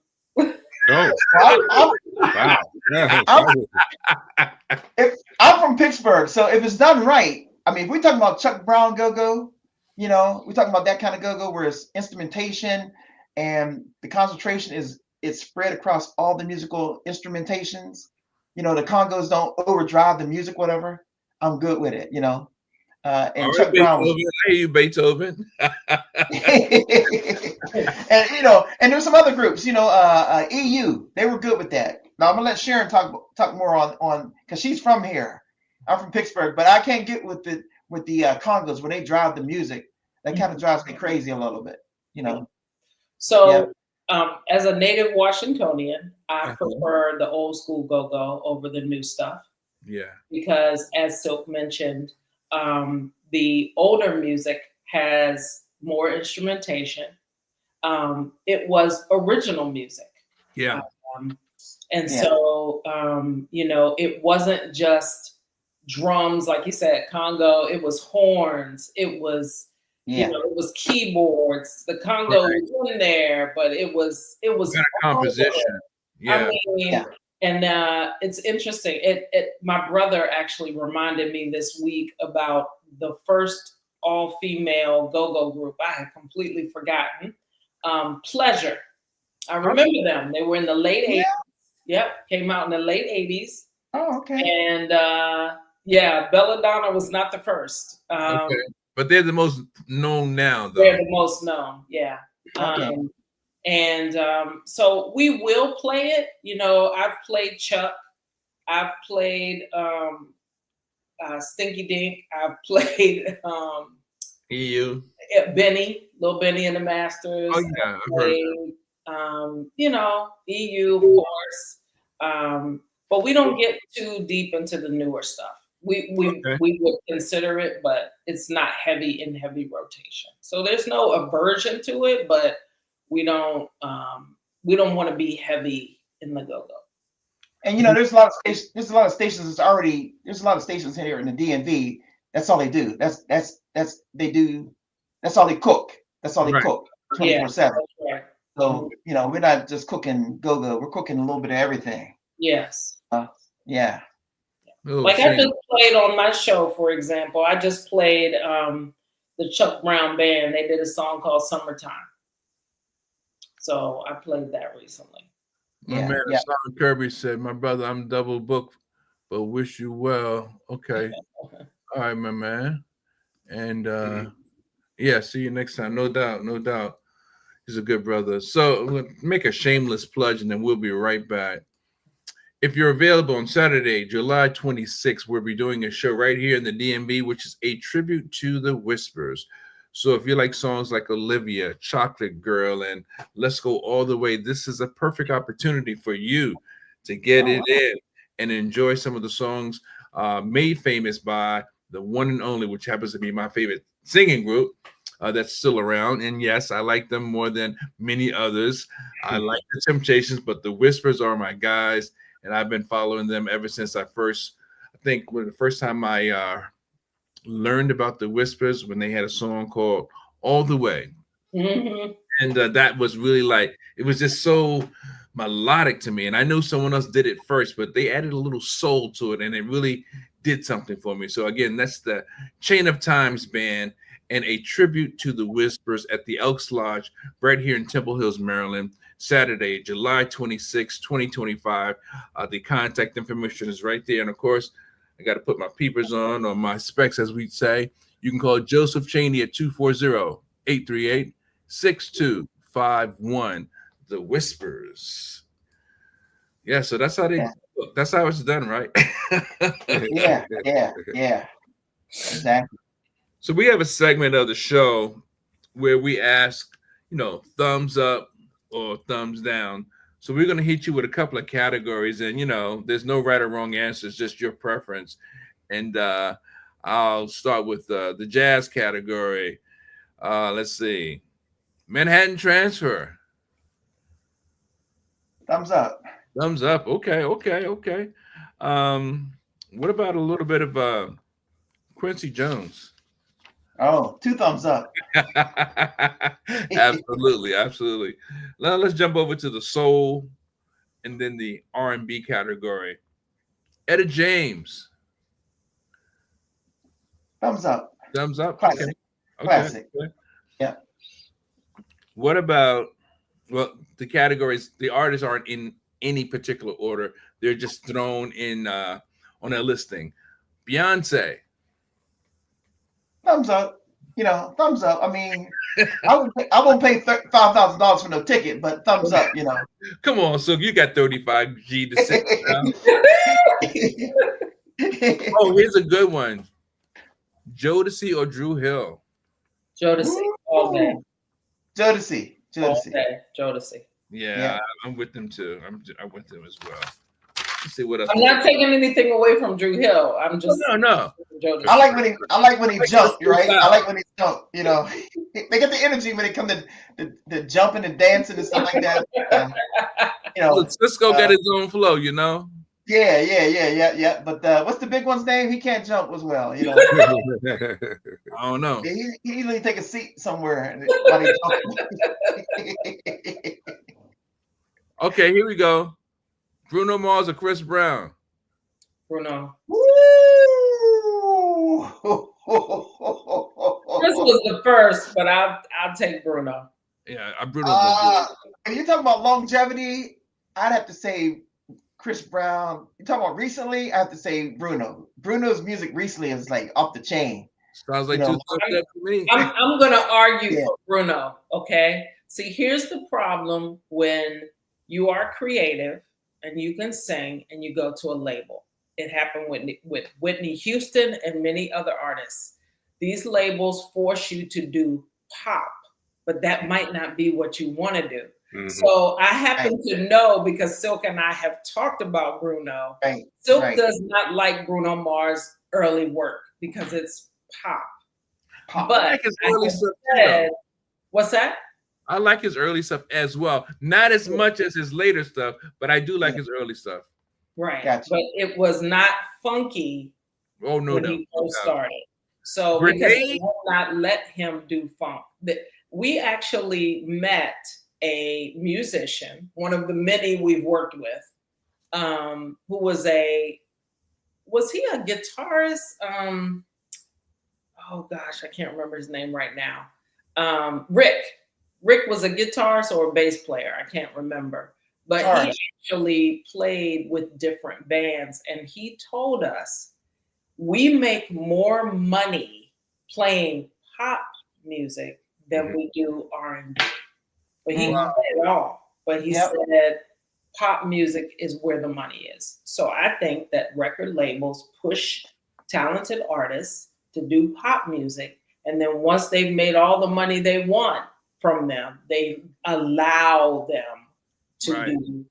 I'm from Pittsburgh, so if it's done right, if we're talking about Chuck Brown go-go, we're talking about that kind of go-go where it's instrumentation and the concentration it's spread across all the musical instrumentations. The congos don't overdrive the music, whatever. I'm good with it, and Chuck Brown was, I hear you, Beethoven. and there's some other groups, EU, they were good with that. Now I'm gonna let Sharon talk more on because she's from here. I'm from Pittsburgh, but I can't get with the congos when they drive the music. That kind of drives me crazy a little bit, So As a native Washingtonian, I prefer the old school go-go over the new stuff. Yeah. Because as Silk mentioned, the older music has more instrumentation. It was original music. Yeah. And so, it wasn't just drums, like you said, Congo, it was horns, it was, it was keyboards. The Congo was in there, but it was Better composition. Yeah. I mean, and it's interesting. My brother actually reminded me this week about the first all-female go-go group. I had completely forgotten. Pleasure. I remember them. They were in the late 80s. Yep, came out in the late 80s. Oh, okay. And Belladonna was not the first. Okay. But they're the most known now, though. They're the most known, yeah. Okay. So we will play it. I've played Chuck. I've played Stinky Dink. I've played EU. Benny, Little Benny and the Masters. Oh, yeah, I've heard that. EU, of course. But we don't get too deep into the newer stuff. We would consider it, but it's not heavy rotation. So there's no aversion to it, but we don't want to be heavy in the go-go. And there's a lot of stations there's a lot of stations here in the DMV. That's all they do. That's all they cook. That's all they cook 24/7. Right. So, we're not just cooking go-go. We're cooking a little bit of everything. Yes. Yeah. Like I just played on my show, for example. I just played the Chuck Brown Band. They did a song called Summertime. So I played that recently. My man, Sean Kirby said, "My brother, I'm double booked, but wish you well." Okay. All right, my man. And see you next time. No doubt. He's a good brother. So we'll make a shameless plug and then we'll be right back. If you're available on Saturday, July 26th, we'll be doing a show right here in the DMV, which is a tribute to the Whispers. So if you like songs like Olivia, Chocolate Girl, and Let's Go All the Way, this is a perfect opportunity for you to get it in and enjoy some of the songs made famous by the one and only, which happens to be my favorite singing group that's still around. And yes, I like them more than many others. I like the Temptations, but the Whispers are my guys. And I've been following them ever since the first time I learned about the Whispers, when they had a song called All the Way. Mm-hmm. And that was really it was just so melodic to me. And I know someone else did it first, but they added a little soul to it and it really did something for me. So again, that's the Chain of Times Band and a tribute to the Whispers at the Elks Lodge right here in Temple Hills, Maryland. Saturday, July 26, 2025. The contact information is right there. And of course, I got to put my peepers on, or my specs, as we say. You can call Joseph Chaney at 240-838-6251. The Whispers. Yeah, so that's how that's how it's done, right? Yeah. Exactly. So we have a segment of the show where we ask, thumbs up or thumbs down. So we're going to hit you with a couple of categories, and there's no right or wrong answers, just your preference. And I'll start with the jazz category. Let's see. Manhattan Transfer. Thumbs up. Thumbs up. Okay. What about a little bit of Quincy Jones? Oh, 2 thumbs up. Absolutely. Now let's jump over to the soul and then the R&B category. Etta James. Thumbs up. Classic. Classic. Okay. Yeah. What about, the categories, the artists aren't in any particular order. They're just thrown in on a listing. Beyonce. Thumbs up. Thumbs up. I mean, I won't pay $5,000 for no ticket, but thumbs up. Come on, so you got 35G to sit down. Oh, here's a good one. Jodeci or Drew Hill? Jodeci all day. Jodeci. All day. Jodeci. Yeah, Yeah. I'm with them too. I'm with them as well. Let's see what else. I'm not taking anything away from Drew Hill. I'm just No. I like when he jumped, right? style. I like when he jumped. You know, they get the energy when it comes to jumping and dancing and stuff like that. You know, Look, Cisco got his own flow, you know. yeah. But what's the big one's name? He can't jump as well. You know, I don't know. he usually take a seat somewhere while he jumps. Okay, here we go. Bruno Mars or Chris Brown? Bruno. Woo! Chris was the first, but I'll take Bruno. Yeah, Bruno's if you're talking about longevity, I'd have to say Chris Brown. You're talking about recently, I have to say Bruno. Bruno's music recently is like off the chain. sounds like 2007 to me. I'm going to argue for Bruno, okay? See, here's the problem when you are creative and you can sing and you go to a label. It happened with Whitney Houston and many other artists. These labels force you to do pop, but that might not be what you want to do. Mm-hmm. So I happen to know, because Silk and I have talked about Bruno. Silk does not like Bruno Mars' early work because it's pop. But I like his early stuff. What's that? I like his early stuff as well. Not as much as his later stuff, but I do like his early stuff. Right. Gotcha. But it was not funky when he first started. So because they will not let him do funk. We actually met a musician, one of the many we've worked with, who was he a guitarist? Oh gosh, I can't remember his name right now. Rick was a guitarist or a bass player. I can't remember. But he actually played with different bands. And he told us, we make more money playing pop music than we do R&B. But he said it all. But he said pop music is where the money is. So I think that record labels push talented artists to do pop music. And then once they've made all the money they want from them, they allow them to do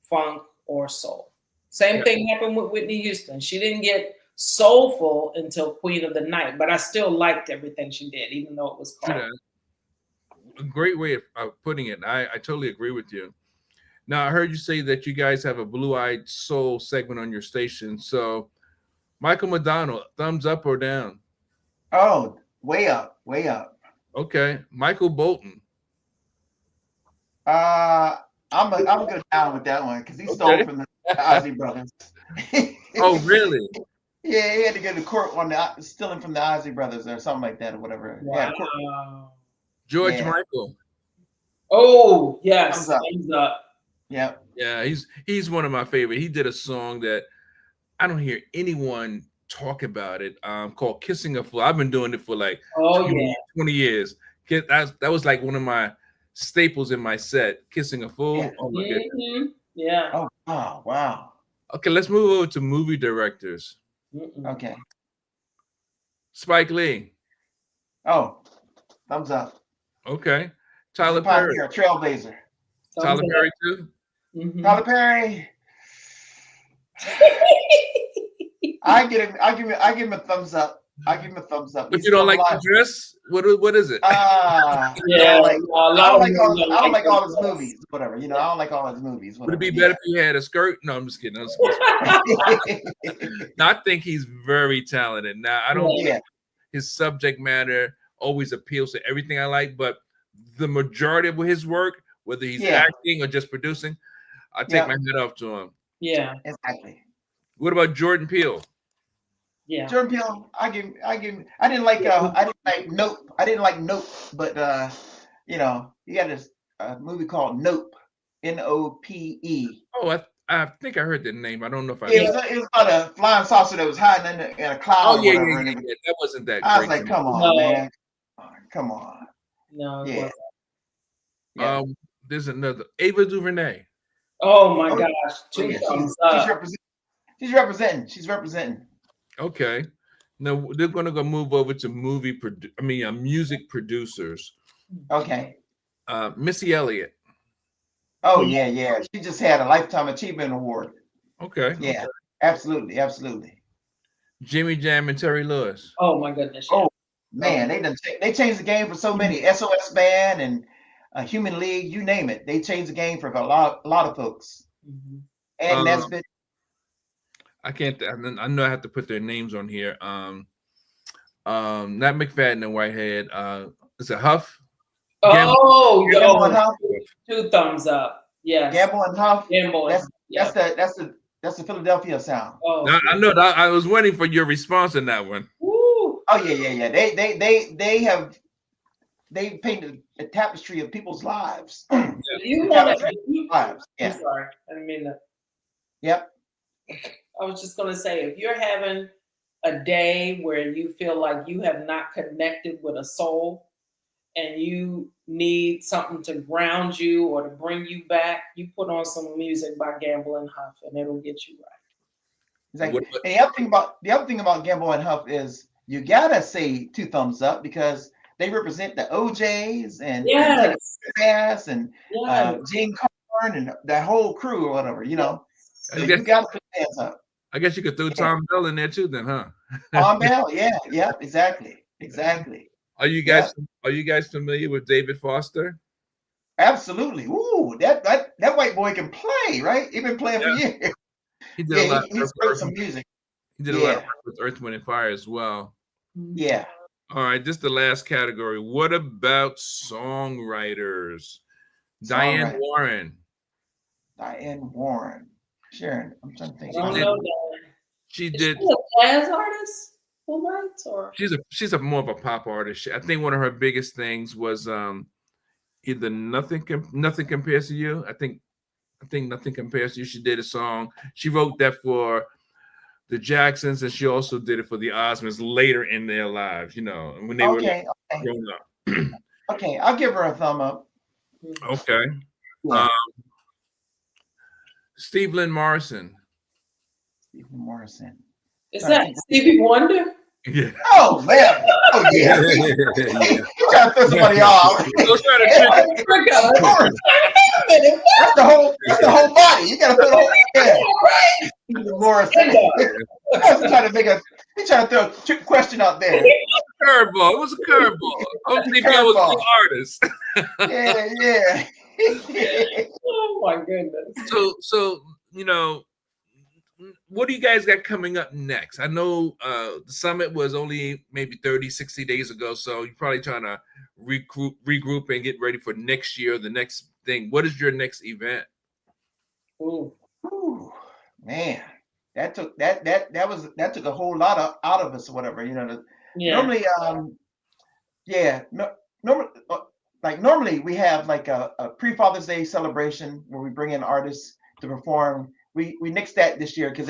funk or soul. Same thing happened with Whitney Houston. She didn't get soulful until Queen of the Night, but I still liked everything she did, even though it was called. A great way of putting it. I totally agree with you. Now, I heard you say that you guys have a Blue-Eyed Soul segment on your station. So, Michael McDonald, thumbs up or down? Oh, way up, way up. Okay. Michael Bolton. I'm gonna go down with that one because he stole from the Ozzy brothers. Oh, really? Yeah, he had to go to court on stealing from the Ozzy brothers or something like that or whatever. Wow. Yeah, George Michael. Oh, yes. Thumbs up. Yep. Yeah, he's one of my favorite. He did a song that I don't hear anyone talk about it, called Kissing a Fool. I've been doing it for like 20 years. That was like one of my staples in my set, Kissing a Fool. Yeah. Oh my goodness. Yeah. Oh, wow. Okay, let's move over to movie directors. Okay. Spike Lee. Oh, thumbs up. Okay. Tyler Perry. Trailblazer. Tyler Perry too. Tyler Perry. I give him a thumbs up. I give him a thumbs up. But you don't like the dress? What is it? I don't like all his movies. Whatever, I don't like all his movies. Whatever. Would it be better if you had a skirt? No, I'm just kidding. I think he's very talented. Now, I don't think his subject matter always appeals to everything I like, but the majority of his work, whether he's acting or just producing, I take my hat off to him. Yeah, exactly. What about Jordan Peele? Yeah, Jordan Peele. I didn't like Nope. I didn't like Nope, but he got a movie called Nope. Nope. Oh, I think I heard the name. I don't know if I. It was about a flying saucer that was hiding in a cloud. Oh yeah. That wasn't that. I was like, come on, man. Come on. No. Yeah. There's another Ava DuVernay. Oh my gosh. She's representing. Okay. Now they're gonna go move over to music producers. Okay. Missy Elliott. Oh yeah, yeah. She just had a Lifetime Achievement Award. Okay. Yeah, absolutely, absolutely. Jimmy Jam and Terry Lewis. Oh my goodness. Yeah. Oh man, they changed the game for so many. SOS Band and Human League, you name it. They changed the game for a lot of folks. Mhm. And Um, Nesbitt. I can't. I know I have to put their names on here. Not McFadden and Whitehead. Is it Huff? Oh, Gamble and Huff. 2 thumbs up. Yes. Gamble and Huff. Gamble. That's the Philadelphia sound. Oh, I know that. I was waiting for your response on that one. woo. Oh yeah. They painted a tapestry of people's lives. You want to? Lives. I'm Yeah. sorry, I didn't mean that. Yep. I was just going to say, if you're having a day where you feel like you have not connected with a soul and you need something to ground you or to bring you back, you put on some music by Gamble and Huff and it'll get you right. Exactly. And the other thing about Gamble and Huff is you gotta say 2 thumbs up because they represent the OJs and Yes. and Yes. Gene Carn and that whole crew or whatever, you know. So I guess- you gotta put your hands up. I guess you could throw Tom Bell in there too, then, huh? Tom Bell, yeah, exactly. Are you guys familiar with David Foster? Absolutely. Ooh, that white boy can play, right? He's been playing for years. He did a lot. He's wrote some music. He did a lot of work with Earth, Wind, and Fire as well. Yeah. All right, this is the last category. What about songwriters? Diane Warren. Diane Warren. Sharon, I'm trying to think. I don't know that. She did. She a jazz artist who writes, or She's a more of a pop artist. I think one of her biggest things was either Nothing Compares to You. I think Nothing Compares to You. She did a song. She wrote that for the Jacksons, and she also did it for the Osmonds later in their lives, you know, when they were growing up. Okay, I'll give her a thumb up. Okay. Yeah. Steve Lynn Morrison. Stephen Morrison. is that Stevie Wonder? Yeah. Oh man. Oh yeah. You trying to throw somebody off. Those kind of That's the whole body. You gotta put the whole head. Stephen Morrison. He's trying to throw a trick question out there. curveball. It was a curveball. I was thinking I was an artist. Yeah. Oh my goodness. So you know, what do you guys got coming up next? I know the summit was only maybe 30, 60 days ago, so you're probably trying to regroup and get ready for next year, the next thing. What is your next event? Ooh. Ooh, man, that took a whole lot out of us or whatever, you know. Normally, normally we have like a pre-Father's Day celebration where we bring in artists to perform. We nixed that this year because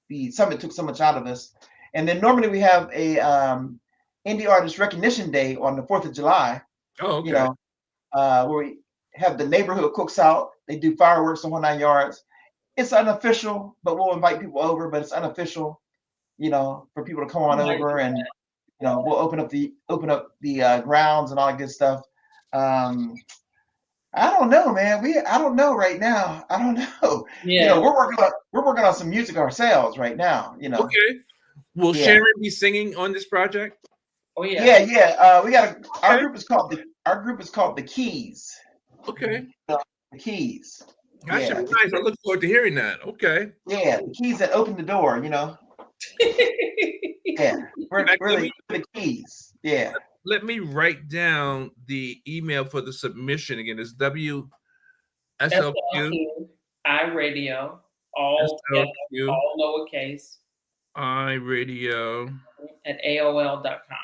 the summit took so much out of us. And then normally we have a indie artist recognition day on the 4th of July. Oh, okay. You know, where we have the neighborhood cooks out. They do fireworks the whole 9 yards. It's unofficial, but we'll invite people over. But it's unofficial, you know, for people to come on over, and you know, we'll open up the grounds and all that good stuff. I don't know, man. I don't know right now. I don't know. Yeah. You know, we're working on some music ourselves right now. You know. Okay. Will Sharon be singing on this project? Oh yeah. Yeah. We got our group is called the Keys. Okay. The Keys. That should be nice. I look forward to hearing that. Okay. Yeah, the keys that open the door, you know. Yeah, we're really the keys. Yeah. Let me write down the email for the submission again. It's WSLQ iRadio, all lowercase. iRadio at AOL.com.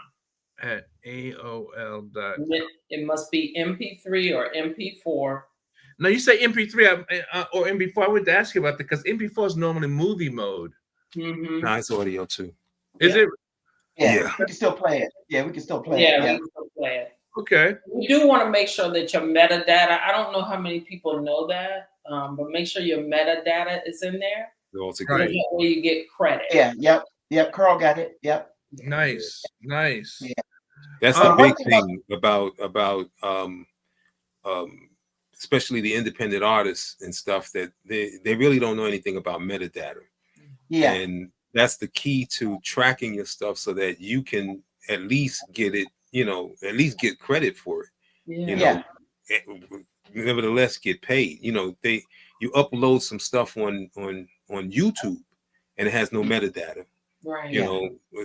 At AOL.com. It must be MP3 or MP4. Now you say MP3 or MP4. I would ask you about that because MP4 is normally movie mode. Mm-hmm. Nice audio too. Is it? Yeah, we can still play it. Yeah, we can still play it. Yeah, we can still play it. Okay. We do want to make sure that your metadata, I don't know how many people know that, but make sure your metadata is in there. All together. Right. Where you get credit. Yeah, yep. Carl got it. Yep. Nice. Yeah. That's the big thing about especially the independent artists and stuff, that they really don't know anything about metadata. Yeah. And that's the key to tracking your stuff so that you can at least get it, at least get credit for it. Yeah. Nevertheless get paid. You upload some stuff on YouTube and it has no metadata. Right.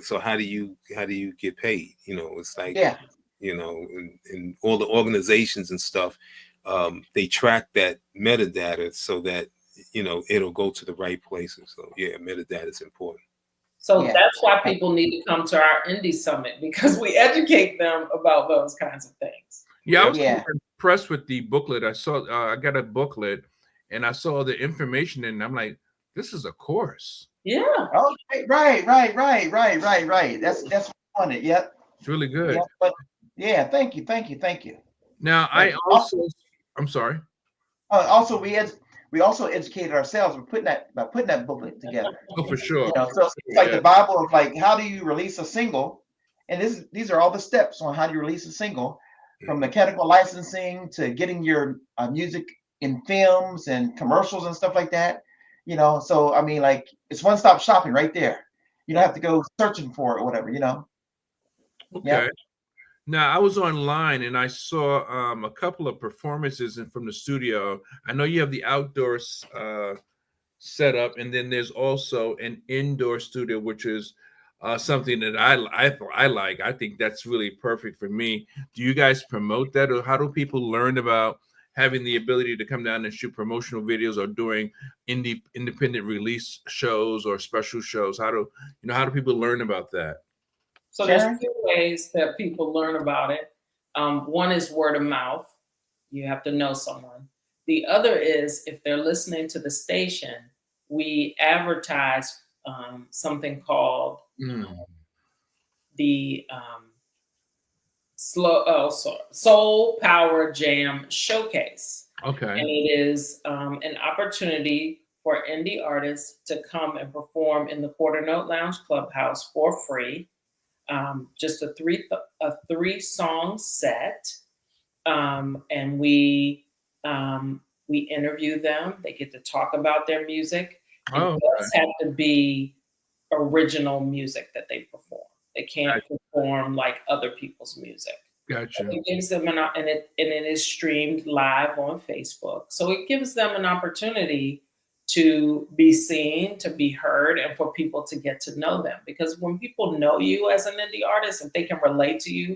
So how do you get paid? It's like, Yeah. and all the organizations and stuff, they track that metadata so that it'll go to the right places. So yeah, metadata is important. So Yeah. that's why people need to come to our Indie Summit, because we educate them about those kinds of things. Yeah, I was Yeah. impressed with the booklet. I saw, I got a booklet, and I saw the information, and I'm like, this is a course. Yeah. Oh, right. That's on it. Yep. It's really good. Yeah, but yeah, thank you. Now, Right. I'm sorry. Also, we also educated ourselves by putting that booklet together. Oh, for sure. So it's like the Bible of like, how do you release a single? And these are all the steps on how do you release a single, from mechanical licensing to getting your music in films and commercials and stuff like that. So I mean, like, it's one-stop shopping right there. You don't have to go searching for it or whatever. Okay. Yeah. Now, I was online and I saw a couple of performances from the studio. I know you have the outdoors setup, and then there's also an indoor studio, which is something that I like. I think that's really perfect for me. Do you guys promote that, or how do people learn about having the ability to come down and shoot promotional videos, or doing independent release shows or special shows? How do people learn about that? So there's two ways that people learn about it. One is word of mouth. You have to know someone. The other is, if they're listening to the station, we advertise something called the Soul Power Jam Showcase. Okay. And it is an opportunity for indie artists to come and perform in the Quarter Note Lounge Clubhouse for free. Just a three song set, and we interview them. They get to talk about their music. It does have to be original music that they perform. They can't perform like other people's music. Gotcha. It gives them and it is streamed live on Facebook. So it gives them an opportunity to be seen, to be heard, and for people to get to know them. Because when people know you as an indie artist, if they can relate to you,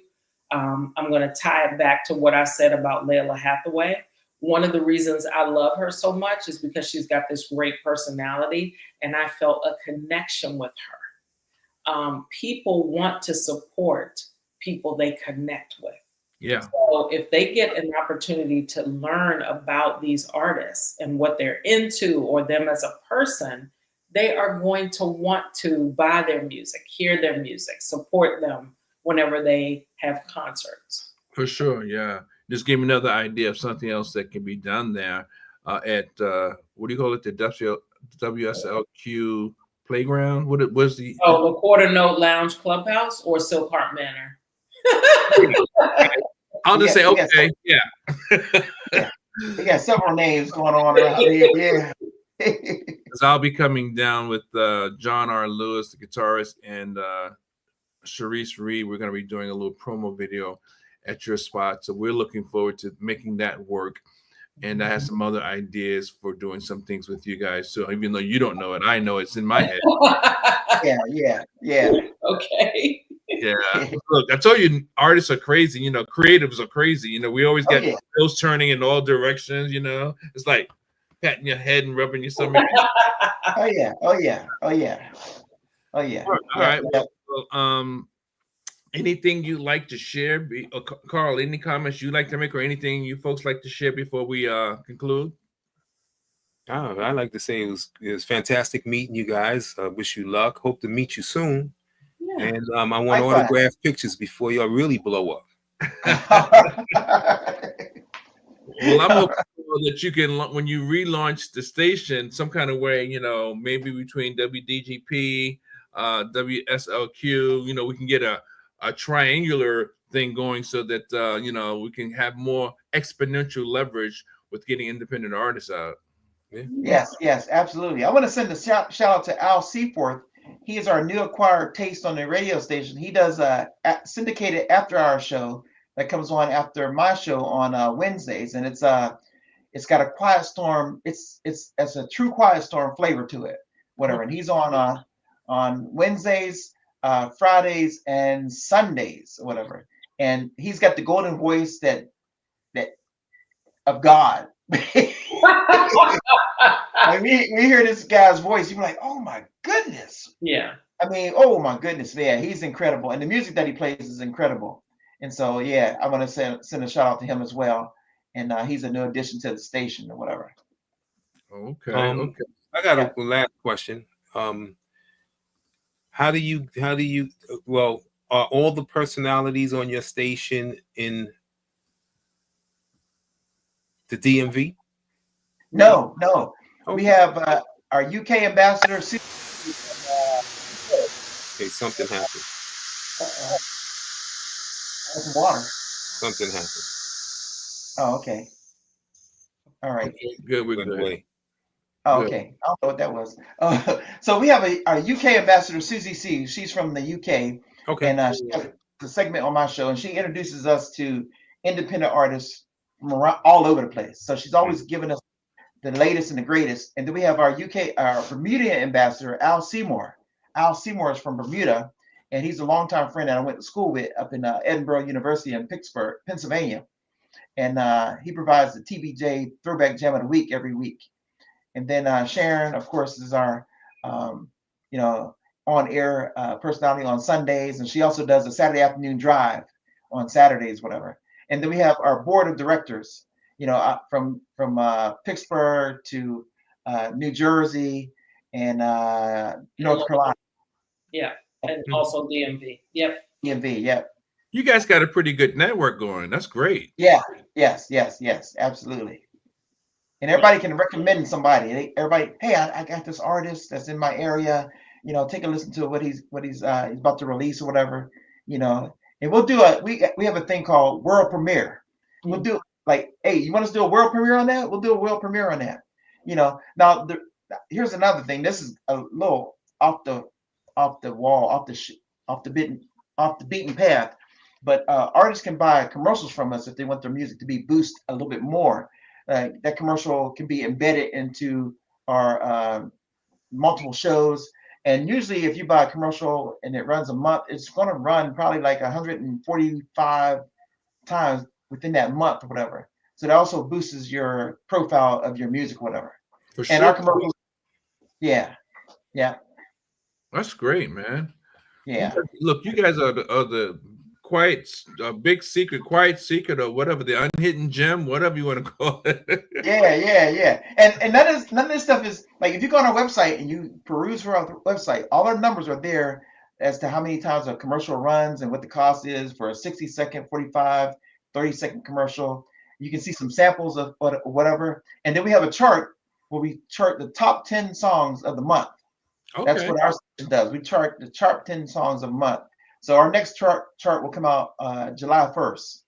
I'm going to tie it back to what I said about Layla Hathaway. One of the reasons I love her so much is because she's got this great personality, and I felt a connection with her. People want to support people they connect with. Yeah. So if they get an opportunity to learn about these artists and what they're into, or them as a person, they are going to want to buy their music, hear their music, support them whenever they have concerts. For sure, yeah. Just give me another idea of something else that can be done there at what do you call it? The WSLQ playground. What was the? Oh, the Quarter Note Lounge Clubhouse or Silk Heart Manor. I'll just say okay. Yeah. We got several names going on around here. Yeah. Because I'll be coming down with John R. Lewis, the guitarist, and Sharice Reed. We're going to be doing a little promo video at your spot. So we're looking forward to making that work. And I have some other ideas for doing some things with you guys. So even though you don't know it, I know it's in my head. Yeah. Okay. Yeah. Look, I told you, artists are crazy. Creatives are crazy. We always get wheels turning in all directions. It's like patting your head and rubbing your stomach. Oh yeah. All right. Well, anything you'd like to share, Carl? Any comments you'd like to make, or anything you folks like to share before we conclude? I'd like to say it was fantastic meeting you guys. Wish you luck. Hope to meet you soon. Yeah. And I want autograph pictures before y'all really blow up. Well, I'm hoping that you can, when you relaunch the station, some kind of way, maybe between WDGP, WSLQ, we can get a triangular thing going so that we can have more exponential leverage with getting independent artists out. Yes, absolutely. I want to send a shout out to Al Seaforth. He is our new acquired taste on the radio station. He does a syndicated after hour show that comes on after my show on Wednesdays, and it's got a quiet storm. It's a true quiet storm flavor to it, whatever. And he's on Wednesdays, Fridays, and Sundays, whatever. And he's got the golden voice that of God. Like we hear this guy's voice, you're like, oh my goodness. Yeah. I mean, oh my goodness, man, he's incredible. And the music that he plays is incredible. And so, yeah, I want to send a shout out to him as well. And he's a new addition to the station or whatever. Okay. I got a last question. How do you well, are all the personalities on your station in the DMV? No. Okay. We have our UK ambassador. Okay, something happened. Some water. Something happened. Oh, okay. All right. Okay, good. We're Went good. away. Oh, Good. okay. I don't know what that was. So we have our UK ambassador, Susie C. She's from the UK. Okay. And she has a segment on my show, and she introduces us to independent artists from around, all over the place. So she's always giving us the latest and the greatest. And then we have our Bermuda ambassador, Al Seymour. Al Seymour is from Bermuda, and he's a longtime friend that I went to school with up in Edinburgh University in Pittsburgh, Pennsylvania. And he provides the TBJ Throwback Jam of the Week every week. And then Sharon, of course, is our on-air personality on Sundays, and she also does a Saturday afternoon drive on Saturdays, whatever. And then we have our board of directors, from Pittsburgh to New Jersey and North Carolina. Yeah, and also DMV. Yep. DMV, yep. You guys got a pretty good network going. That's great. Yeah, yes, absolutely. And everybody can recommend somebody. Everybody, hey, I got this artist that's in my area. Take a listen to what he's about to release or whatever. And we'll do we have a thing called world premiere. We'll do like, hey, you want us to do a world premiere on that? We'll do a world premiere on that. Now here's another thing. This is a little off the wall, off the beaten path. But artists can buy commercials from us if they want their music to be boosted a little bit more. That commercial can be embedded into our multiple shows. And usually if you buy a commercial and it runs a month, it's going to run probably like 145 times within that month or whatever. So that also boosts your profile of your music, whatever. For sure. And our commercials, yeah. That's great, man. Yeah. Look, you guys are the quiet secret or whatever, the unhidden gem, whatever you want to call it. Yeah. And none of this stuff is like, if you go on our website and you peruse through our website, all our numbers are there as to how many times a commercial runs and what the cost is for a 60-second, 45, 30-second commercial. You can see some samples of whatever. And then we have a chart where we chart the top 10 songs of the month. Okay. That's what our station does. We chart the top 10 songs of the month. So our next chart will come out July 1st.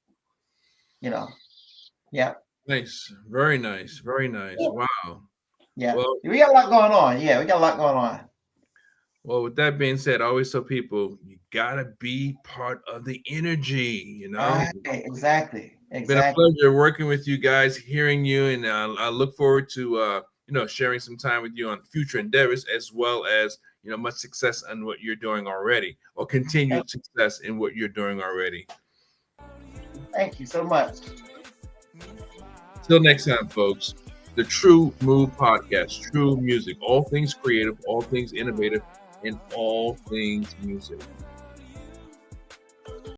Yeah. Nice. Very nice. Yeah. Wow. Yeah. Well, we got a lot going on. Yeah, we got a lot going on. Well, with that being said, I always tell people, you gotta be part of the energy, Right, exactly. It's been a pleasure working with you guys, hearing you, and I look forward to sharing some time with you on future endeavors, as well as much success on what you're doing already, or continued success in what you're doing already. Thank you so much. Till next time, folks. The Tru-Mu podcast, True Music, all things creative, all things innovative, and all things music.